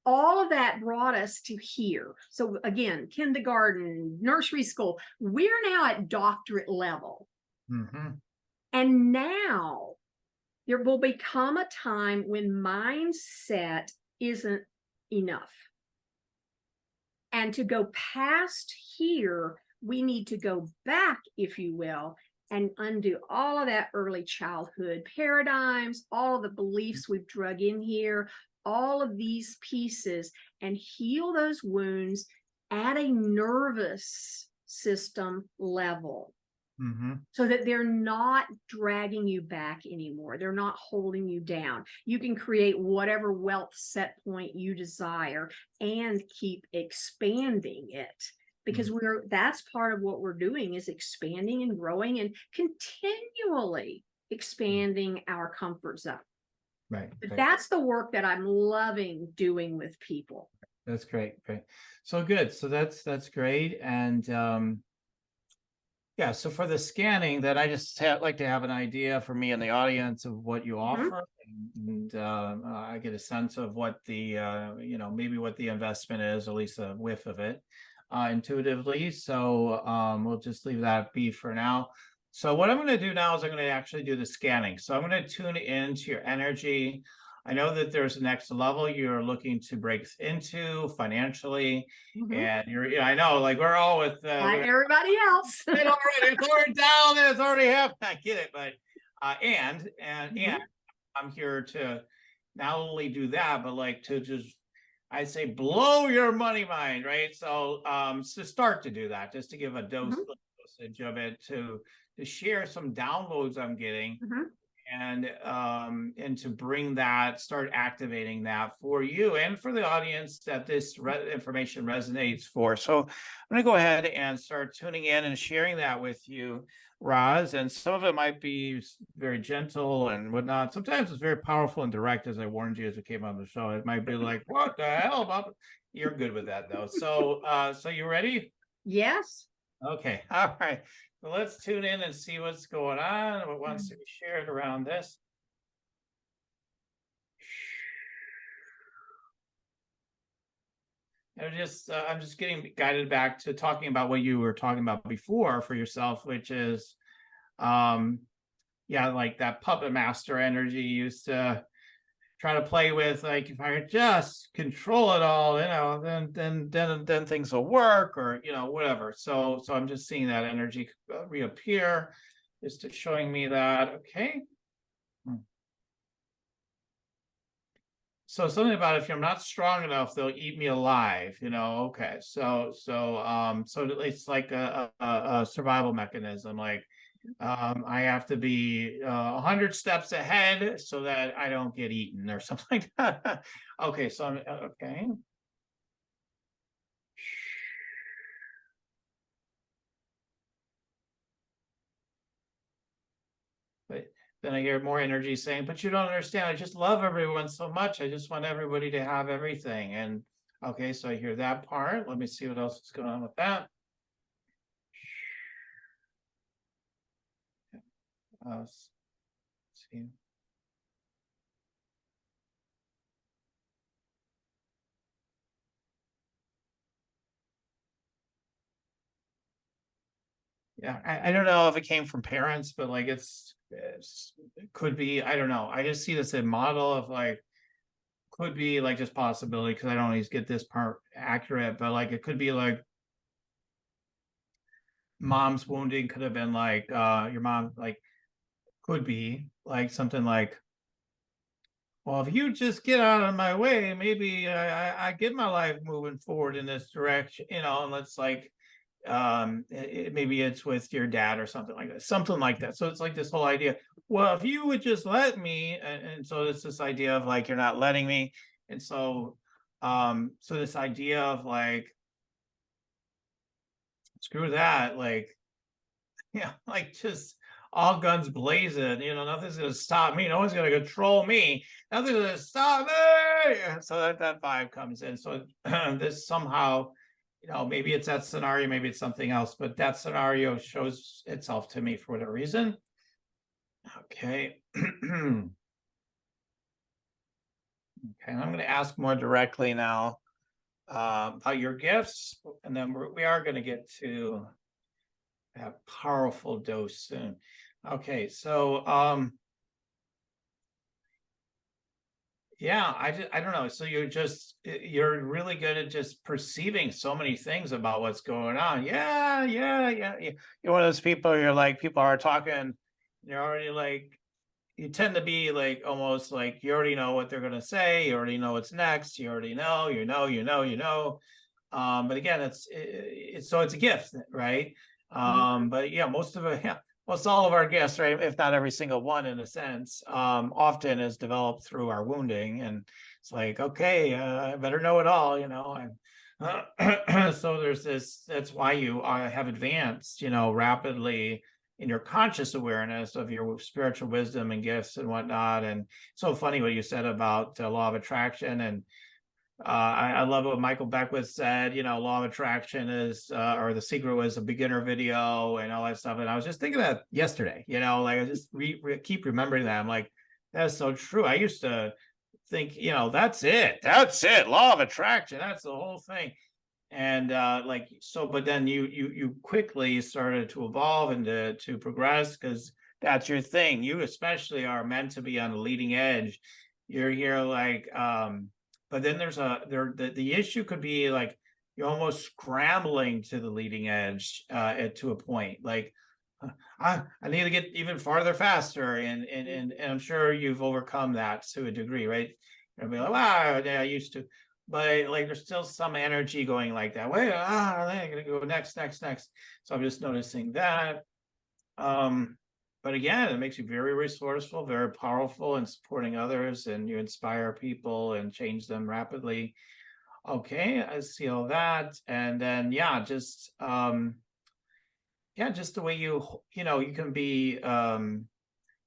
Speaker 2: All of that brought us to here. So again, kindergarten, nursery school, we're now at doctorate level. And now there will become a time when mindset isn't enough. And to go past here, we need to go back, if you will, and undo all of that early childhood paradigms, all of the beliefs we've drug in here, all of these pieces, and heal those wounds at a nervous system level. So that they're not dragging you back anymore. They're not holding you down. You can create whatever wealth set point you desire and keep expanding it, because that's part of what we're doing, is expanding and growing and continually expanding our comfort zone. But that's the work that I'm loving doing with people.
Speaker 1: That's great. So good. So that's great. And yeah, so for the scanning, that I just like to have an idea for me and the audience of what you offer, and I get a sense of what the maybe what the investment is, at least a whiff of it, intuitively. So we'll just leave that be for now. So what I'm going to do now is I'm going to actually do the scanning. So I'm going to tune into your energy. I know that there's a next level you're looking to break into financially, and I know, like, we're all with
Speaker 2: like everybody else.
Speaker 1: It's already down, it's already happened. I get it, but and I'm here to not only do that, but like to just, I say, blow your money mind, right? So to start to do that, just to give a dosage of it, to share some downloads I'm getting. And to bring that, start activating that for you and for the audience that this information resonates for. So I'm going to go ahead and start tuning in and sharing that with you, Roz. And some of it might be very gentle and whatnot. Sometimes it's very powerful and direct, as I warned you as we came on the show. It might be like, what the hell, Bob? You're good with that, though. So, so you ready?
Speaker 2: Yes.
Speaker 1: Okay. All right. So let's tune in and see what's going on, what wants to be shared around this. I'm just getting guided back to talking about what you were talking about before for yourself, which is, like that puppet master energy you used to try to play with. Like, if I could just control it all, then things will work, or whatever. So I'm just seeing that energy reappear, just showing me that. Okay. So something about, if I'm not strong enough, they'll eat me alive. Okay. So it's like a survival mechanism. Like, I have to be 100 steps ahead so that I don't get eaten or something like that. Okay, so I'm okay. then I hear more energy saying, but you don't understand. I just love everyone so much. I just want everybody to have everything. And okay, so I hear that part. Let me see what else is going on with that. Let's see. Yeah, I don't know if it came from parents, but like it could be, I don't know. I just see this a model of like, could be like just possibility because I don't always get this part accurate, but like it could be like mom's wounding could have been like your mom like could be like something like, well, if you just get out of my way, maybe I get my life moving forward in this direction, you know, and let's like maybe it's with your dad or something like that, so it's like this whole idea, well, if you would just let me, and so it's this idea of like you're not letting me, and so so this idea of like screw that, like yeah, like just all guns blazing, you know, nothing's gonna stop me, no one's gonna control me, nothing's gonna stop me. So that vibe comes in, so this somehow, you know, maybe it's that scenario, maybe it's something else, but that scenario shows itself to me for whatever reason. Okay. Okay, I'm going to ask more directly now about your gifts, and then we are going to get to that powerful dose soon. Okay, so yeah, I don't know. So you're really good at just perceiving so many things about what's going on. Yeah. You're one of those people, you're like, people are talking, you're already like, you tend to be like almost like you already know what they're gonna say, you already know what's next, you already know, but again, it's so it's a gift, right? But yeah, most of it, yeah, most all of our gifts, right, if not every single one in a sense, often is developed through our wounding, and it's like, okay, I better know it all, you know. And so there's this, that's why you have advanced, you know, rapidly in your conscious awareness of your spiritual wisdom and gifts and whatnot. And so funny what you said about the law of attraction, and I love what Michael Beckwith said, you know, law of attraction is, or the secret was a beginner video and all that stuff. And I was just thinking that yesterday, you know, like I just keep remembering that. I'm like, that's so true. I used to think, you know, that's it, law of attraction, that's the whole thing. And like, so, but then you quickly started to evolve and to progress, because that's your thing. You especially are meant to be on the leading edge. You're here like but then there's the issue could be like you're almost scrambling to the leading edge to a point like I need to get even farther faster, and I'm sure you've overcome that to a degree, right? You'll be like, wow, yeah, I used to, but like there's still some energy going like that. Wait, I'm gonna go next. So I'm just noticing that. But again, it makes you very resourceful, very powerful in supporting others, and you inspire people and change them rapidly. Okay, I see all that. And then just just the way you know, you can be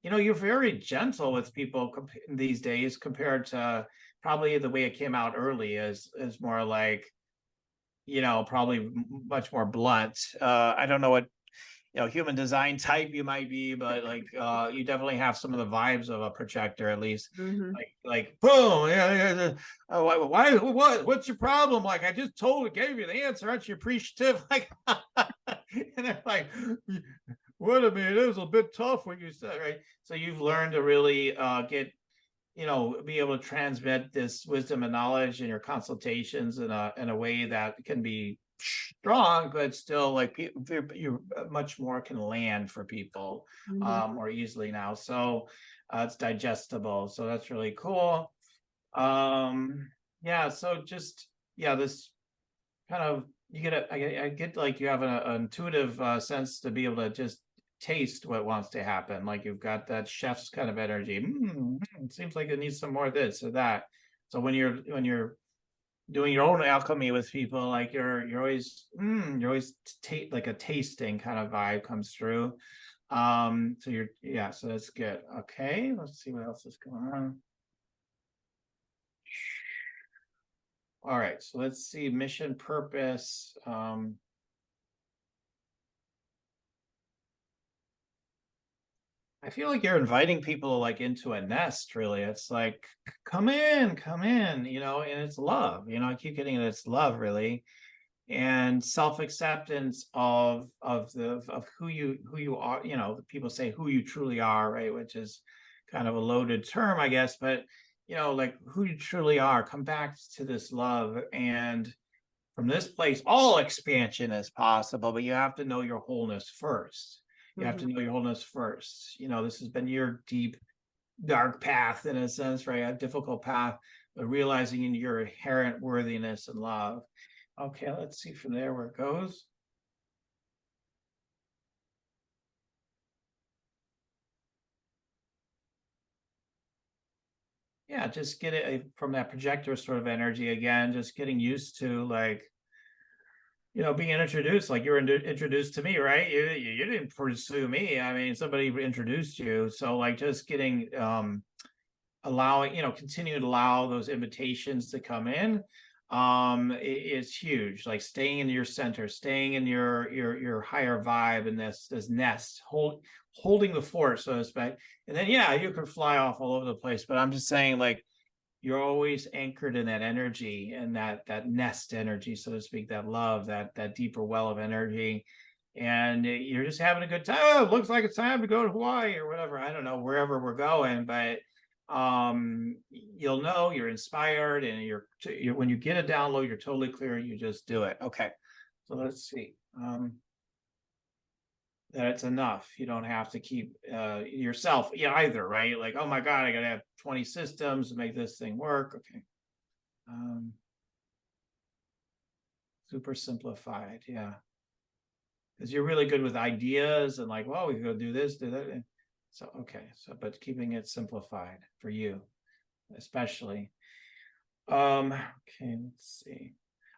Speaker 1: you know, you're very gentle with people these days compared to probably the way it came out early is more like, you know, probably much more blunt. I don't know what, you know, human design type you might be, but like you definitely have some of the vibes of a projector, at least.
Speaker 2: Mhm.
Speaker 1: Like boom, yeah. Why what's your problem? Like I just gave you the answer, aren't you appreciative? Like and they're like, wait a minute, it was a bit tough what you said, right? So you've learned to really get, you know, be able to transmit this wisdom and knowledge in your consultations in a way that can be strong, but still like you much more can land for people
Speaker 2: Mhm.
Speaker 1: more easily now. So it's digestible. So that's really cool. Yeah. So just this kind of you get I get like you have an intuitive sense to be able to just taste what wants to happen. Like you've got that chef's kind of energy. It seems like it needs some more of this or that. So when you're doing your own alchemy with people, like you're always like a tasting kind of vibe comes through. So so that's good. Okay, let's see what else is going on. All right, so let's see mission, purpose. I feel like you're inviting people like into a nest, really. It's like, come in, and it's love, I keep getting it. It's love, really. And self-acceptance of who you are. People say who you truly are, right? Which is kind of a loaded term, I guess, but like who you truly are. Come back to this love, and from this place, all expansion is possible, but you have to know your wholeness first. You have to know your wholeness first. This has been your deep, dark path, in a sense, right? A difficult path, but realizing in your inherent worthiness and love. Okay, let's see from there where it goes. Yeah, just get it from that projector sort of energy again, just getting used to like, being introduced, like you were introduced to me, right? You didn't pursue me. I mean, somebody introduced you. So like just getting, allowing, continue to allow those invitations to come in, is huge. Like staying in your center, staying in your higher vibe, and this nest, holding the fort, so to speak. And then, yeah, you can fly off all over the place. But I'm just saying, like, you're always anchored in that energy, and that nest energy, so to speak, that love, that deeper well of energy, and you're just having a good time. Oh, it looks like it's time to go to Hawaii or whatever. I don't know, wherever we're going, but you'll know you're inspired, and you're when you get a download, you're totally clear. You just do it. Okay, so let's see. That it's enough. You don't have to keep yourself either, right? Like, oh my God, I gotta have 20 systems to make this thing work. Okay. Super simplified, yeah. Because you're really good with ideas and like, well, we could go do this, do that. So, okay. So, but keeping it simplified for you, especially. Okay, let's see.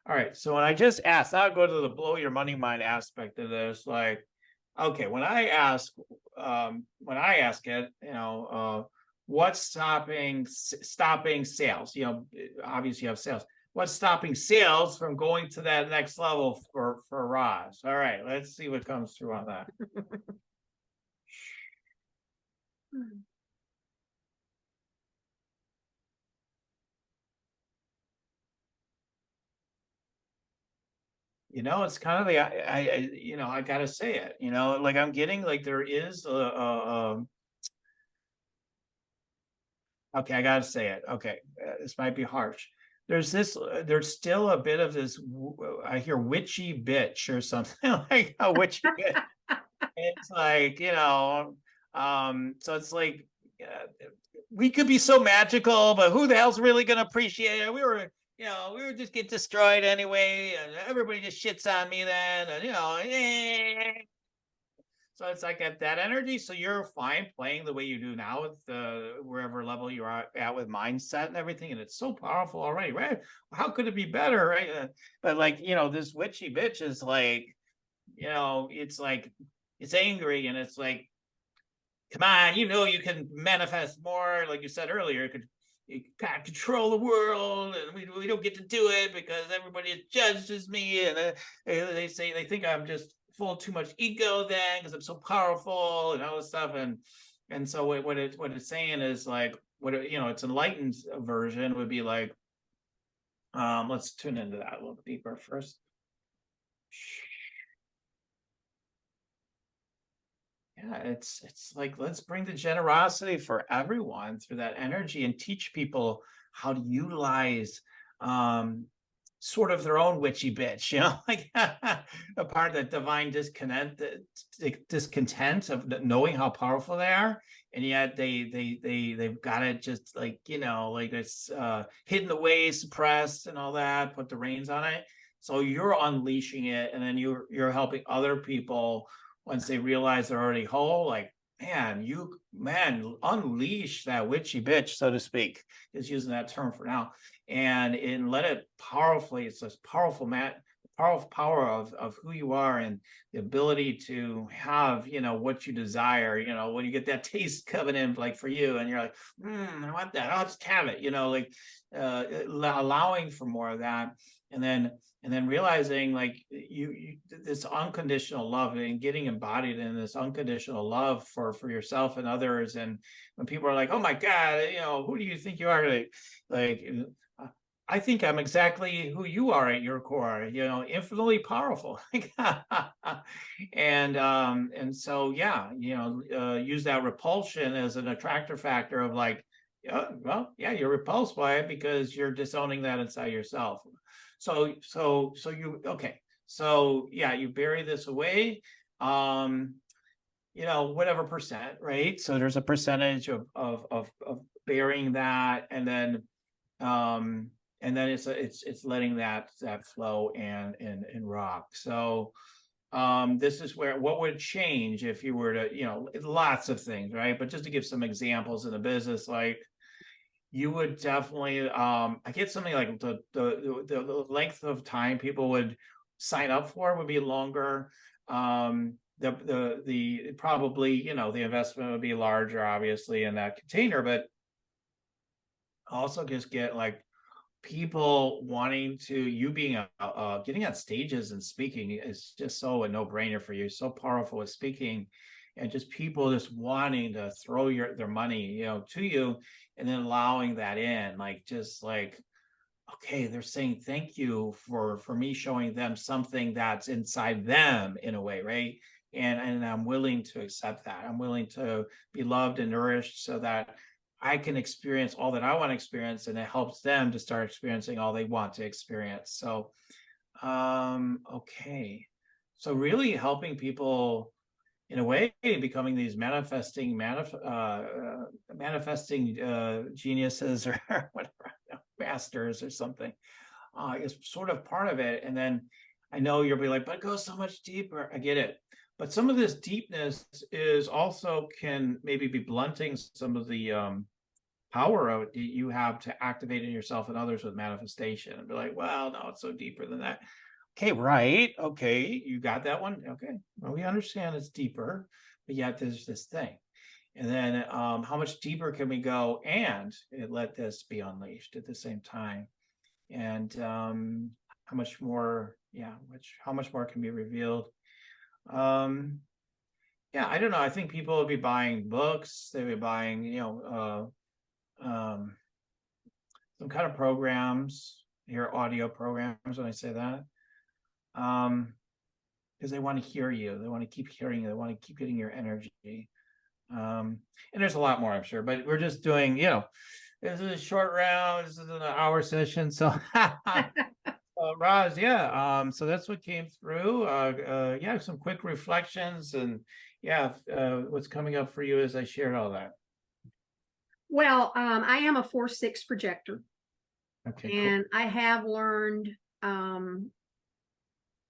Speaker 1: All right. So when I just asked, I'll go to the blow your money mind aspect of this. Like, okay, when I ask it, what's stopping sales? Obviously you have sales. What's stopping sales from going to that next level for Roz? All right, let's see what comes through on that. It's kind of the I gotta say it. Like I'm getting like there is okay, I gotta say it. Okay, this might be harsh. There's still a bit of this. I hear witchy bitch or something like a witchy bitch. It's like so it's like we could be so magical, but who the hell's really gonna appreciate it? We were just get destroyed anyway, and everybody just shits on me then, and So it's like at that energy. So you're fine playing the way you do now with wherever level you are at with mindset and everything. And it's so powerful already, right? How could it be better, right? But like, this witchy bitch is like, it's like, it's angry, and it's like, come on, you can manifest more. Like you said earlier, you can't control the world, and we don't get to do it because everybody judges me, and they think I'm just full of too much ego then because I'm so powerful and all this stuff, and so what it's saying is like its enlightened version would be like, let's tune into that a little deeper first. Yeah, it's like, let's bring the generosity for everyone through that energy and teach people how to utilize sort of their own witchy bitch, like a part of that divine discontent of knowing how powerful they are, and yet they've got it just like like it's hidden away, suppressed, and all that. Put the reins on it, so you're unleashing it, and then you're helping other people once they realize they're already whole. Like, unleash that witchy bitch, so to speak, is using that term for now, and let it powerfully, it's this powerful powerful power of who you are and the ability to have, what you desire, when you get that taste coming in, like for you, and you're like, I want that, I'll just have it, like allowing for more of that. And then realizing like you this unconditional love and getting embodied in this unconditional love for yourself and others. And when people are like, oh my God, who do you think you are? Like I think I'm exactly who you are at your core, infinitely powerful. And so, yeah, use that repulsion as an attractor factor of like, well, yeah, you're repulsed by it because you're disowning that inside yourself. So okay. So yeah, you bury this away, whatever percent, right? So there's a percentage of burying that, and then it's letting that flow and rock. So this is where what would change if you were to, lots of things, right? But just to give some examples in the business, like you would definitely I get something like the length of time people would sign up for would be longer. The probably, the investment would be larger, obviously, in that container, but also just get like people wanting to, you being getting on stages and speaking is just so a no-brainer for you, so powerful with speaking, and just people just wanting to throw their money, to you, and then allowing that in, like, just like, okay, they're saying thank you for me showing them something that's inside them in a way, right? And I'm willing to accept that. I'm willing to be loved and nourished so that I can experience all that I want to experience, and it helps them to start experiencing all they want to experience. So, okay. So really helping people in a way, becoming these manifesting geniuses or whatever, masters or something, is sort of part of it. And then I know you'll be like, but it goes so much deeper. I get it. But some of this deepness is also can maybe be blunting some of the power of you have to activate in yourself and others with manifestation, and be like, well, no, it's so deeper than that. Okay, right. Okay, you got that one. Okay, well, we understand it's deeper, but yet there's this thing. And then how much deeper can we go and let this be unleashed at the same time? And how much more, how much more can be revealed? Yeah, I don't know. I think people will be buying books. They'll be buying, some kind of programs, your audio programs, when I say that. Because they want to hear you. They want to keep hearing you. They want to keep getting your energy. And there's a lot more, I'm sure, but we're just doing, this is a short round. This is an hour session. So, Roz, yeah. So that's what came through. Yeah, some quick reflections, and what's coming up for you as I shared all that.
Speaker 2: Well, I am a 4/6 projector.
Speaker 1: Okay,
Speaker 2: and cool. I have learned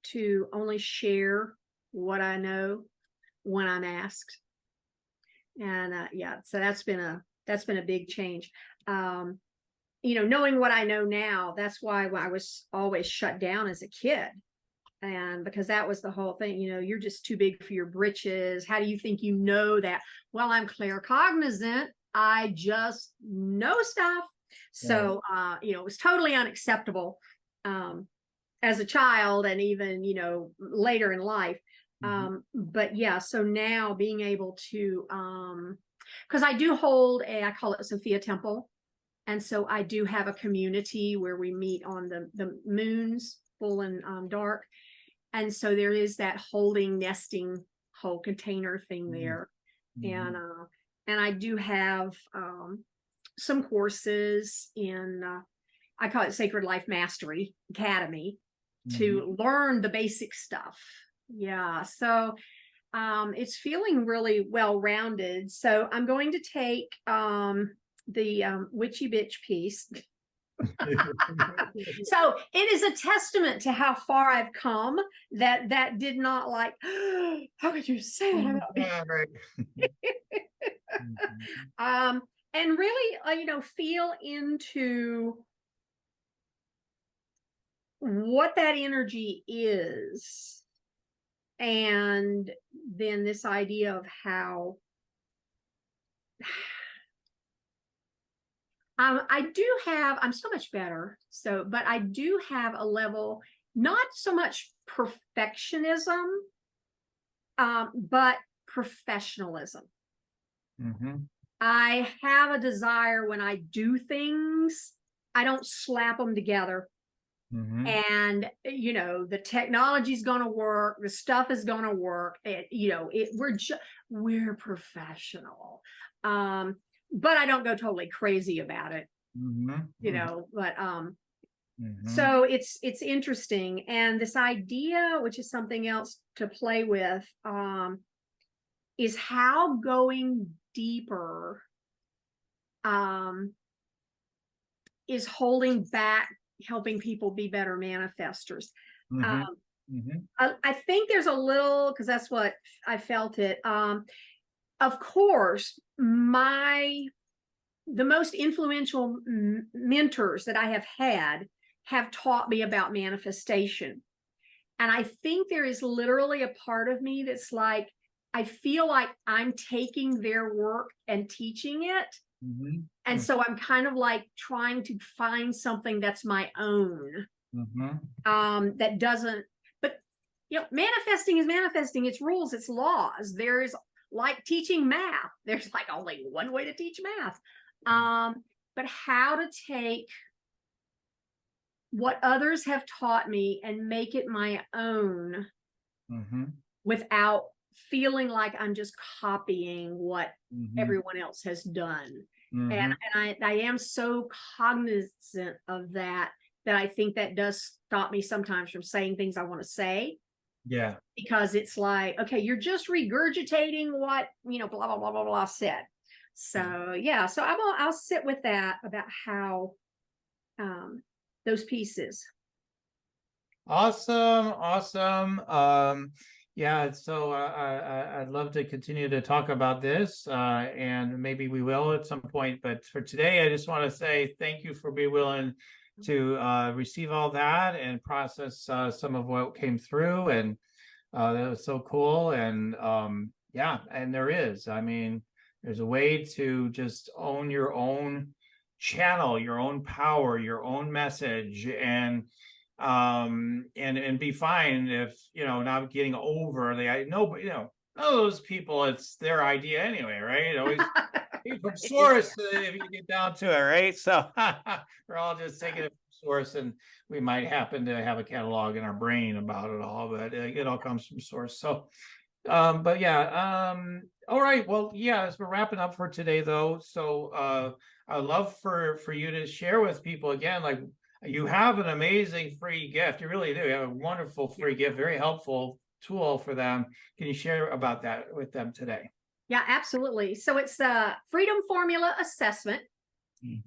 Speaker 2: to only share what I know when I'm asked. And so that's been a big change. Knowing what I know now, that's why I was always shut down as a kid. And because that was the whole thing, you're just too big for your britches. How do you think you know that? Well, I'm claircognizant. I just know stuff. So, it was totally unacceptable as a child, and even, later in life. But yeah, so now being able to, because I do hold I call it Sophia Temple. And so I do have a community where we meet on the moons, full and dark. And so there is that holding, nesting, whole container thing there. And I do have some courses in, I call it Sacred Life Mastery Academy, to learn the basic stuff. Yeah. So it's feeling really well-rounded. So I'm going to take the witchy bitch piece. So it is a testament to how far I've come that did not like, how could you say that about me? And really, feel into what that energy is, and then this idea of how I'm so much better. So, but I do have a level, not so much perfectionism, but professionalism. I have a desire when I do things, I don't slap them together. And the technology's going to work, the stuff is going to work. We're professional. But I don't go totally crazy about it. But so it's interesting. And this idea, which is something else to play with, is how going deeper is holding back helping people be better manifestors. I think there's a little, because that's what I felt it. Of course, the most influential mentors that I have had have taught me about manifestation. And I think there is literally a part of me that's like, I feel like I'm taking their work and teaching it. And so I'm kind of like trying to find something that's my own, that doesn't, but manifesting is manifesting, its rules, its laws. There's like teaching math. There's like only one way to teach math. But how to take what others have taught me and make it my own without feeling like I'm just copying what everyone else has done. And I am so cognizant of that I think that does stop me sometimes from saying things I want to say.
Speaker 1: Yeah.
Speaker 2: Because it's like, okay, you're just regurgitating what, blah, blah, blah, blah, blah said. So, yeah. So I'll sit with that about how those pieces.
Speaker 1: Awesome. Yeah, so I'd love to continue to talk about this, and maybe we will at some point. But for today, I just want to say thank you for being willing to receive all that and process some of what came through, and that was so cool. And yeah, and there's a way to just own your own channel, your own power, your own message, and be fine if not getting over none of those people, it's their idea anyway, right? Always from source if you get down to it, right? So we're all just taking it from source, and we might happen to have a catalog in our brain about it all, but it all comes from source. So but yeah, all right, well, yeah, as we're wrapping up for today though, so I'd love for you to share with people again, like, you have an amazing free gift. You really do. You have a wonderful free gift, very helpful tool for them. Can you share about that with them today?
Speaker 2: Yeah, absolutely. So it's a Freedom Formula assessment,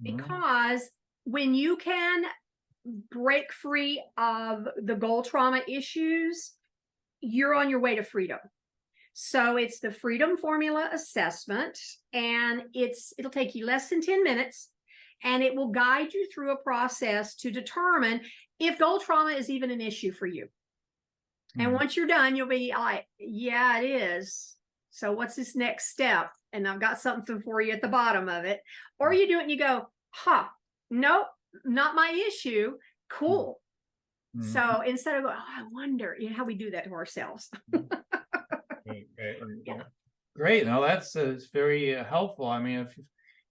Speaker 2: because when you can break free of the goal trauma issues, you're on your way to freedom. So it's the Freedom Formula assessment, and it'll take you less than 10 minutes. And it will guide you through a process to determine if goal trauma is even an issue for you. And once you're done, you'll be like, yeah, it is. So what's this next step? And I've got something for you at the bottom of it. Or you do it and you go, nope, not my issue. Cool. So instead of going, I wonder, how we do that to ourselves.
Speaker 1: Great. No, that's very helpful. I mean, if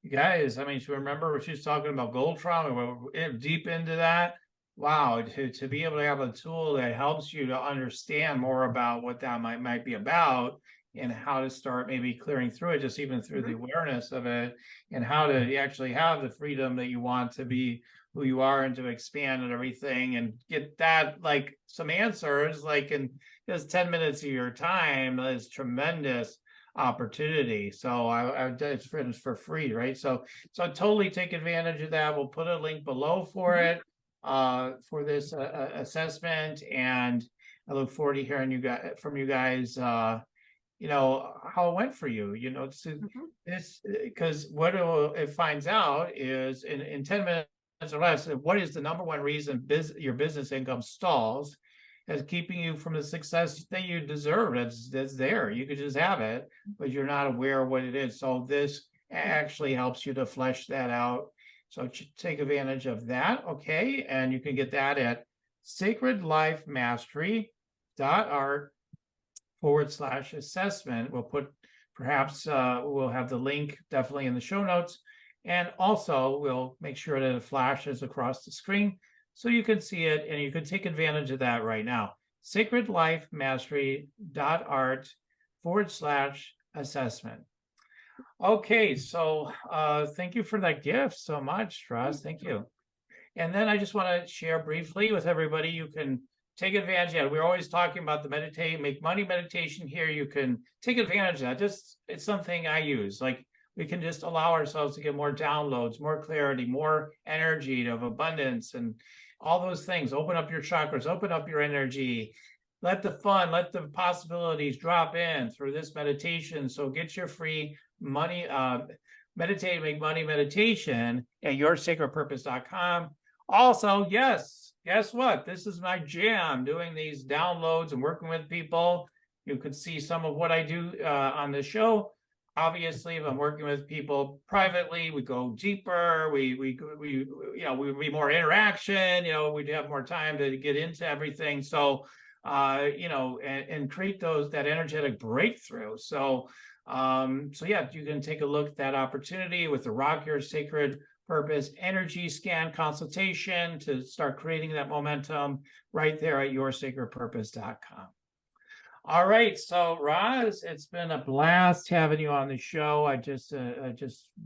Speaker 1: you guys, so remember she's talking about goal trauma, we're deep into that. Wow, to be able to have a tool that helps you to understand more about what that might be about, and how to start maybe clearing through it, just even through the awareness of it, and how to actually have the freedom that you want to be who you are, and to expand and everything, and get that, like, some answers, like, in just 10 minutes of your time is tremendous opportunity. So it's for free, right? So totally take advantage of that. We'll put a link below for it, for this assessment, and I look forward to hearing from you guys how it went for you, this, because what it finds out is in 10 minutes or less, what is the number one reason your business income stalls, as keeping you from the success that you deserve? That's there. You could just have it, but you're not aware of what it is. So this actually helps you to flesh that out. So take advantage of that. Okay. And you can get that at sacredlifemastery.art/assessment. We'll put, perhaps we'll have the link definitely in the show notes. And also we'll make sure that it flashes across the screen so you can see it, and you can take advantage of that right now. sacredlifemastery.art/assessment. Okay, so thank you for that gift so much, Roz. Thank you. And then I just want to share briefly with everybody, you can take advantage of it. We're always talking about the meditate, make money meditation here. You can take advantage of that. Just, it's something I use. Like, we can just allow ourselves to get more downloads, more clarity, more energy of abundance, and all those things. Open up your chakras, open up your energy. Let the fun, let the possibilities drop in through this meditation. So get your free money, meditate, make money meditation at yoursacredpurpose.com. Also, yes, guess what? This is my jam, doing these downloads and working with people. You could see some of what I do on the show. Obviously, if I'm working with people privately, we go deeper. We be more interaction. We'd have more time to get into everything. So, and create that energetic breakthrough. So yeah, you can take a look at that opportunity with the Rock Your Sacred Purpose energy scan consultation to start creating that momentum right there at yoursacredpurpose.com. All right, so Roz, it's been a blast having you on the show. I just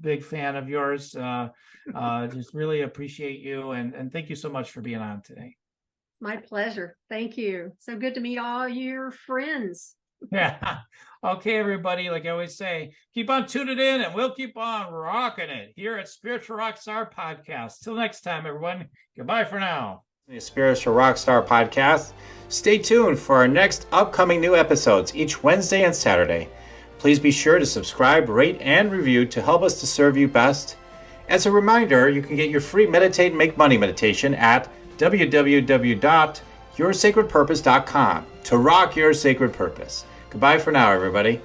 Speaker 1: big fan of yours. Just really appreciate you, and thank you so much for being on today.
Speaker 2: My pleasure. Thank you. So good to meet all your friends.
Speaker 1: Yeah. Okay, everybody. Like I always say, keep on tuning in, and we'll keep on rocking it here at Spiritual Rockstar Podcast. Till next time, everyone. Goodbye for now. The Spiritual Rockstar Podcast. Stay tuned for our next upcoming new episodes each Wednesday and Saturday. Please be sure to subscribe, rate, and review to help us to serve you best. As a reminder, you can get your free Meditate and Make Money meditation at www.yoursacredpurpose.com to rock your sacred purpose. Goodbye for now, everybody.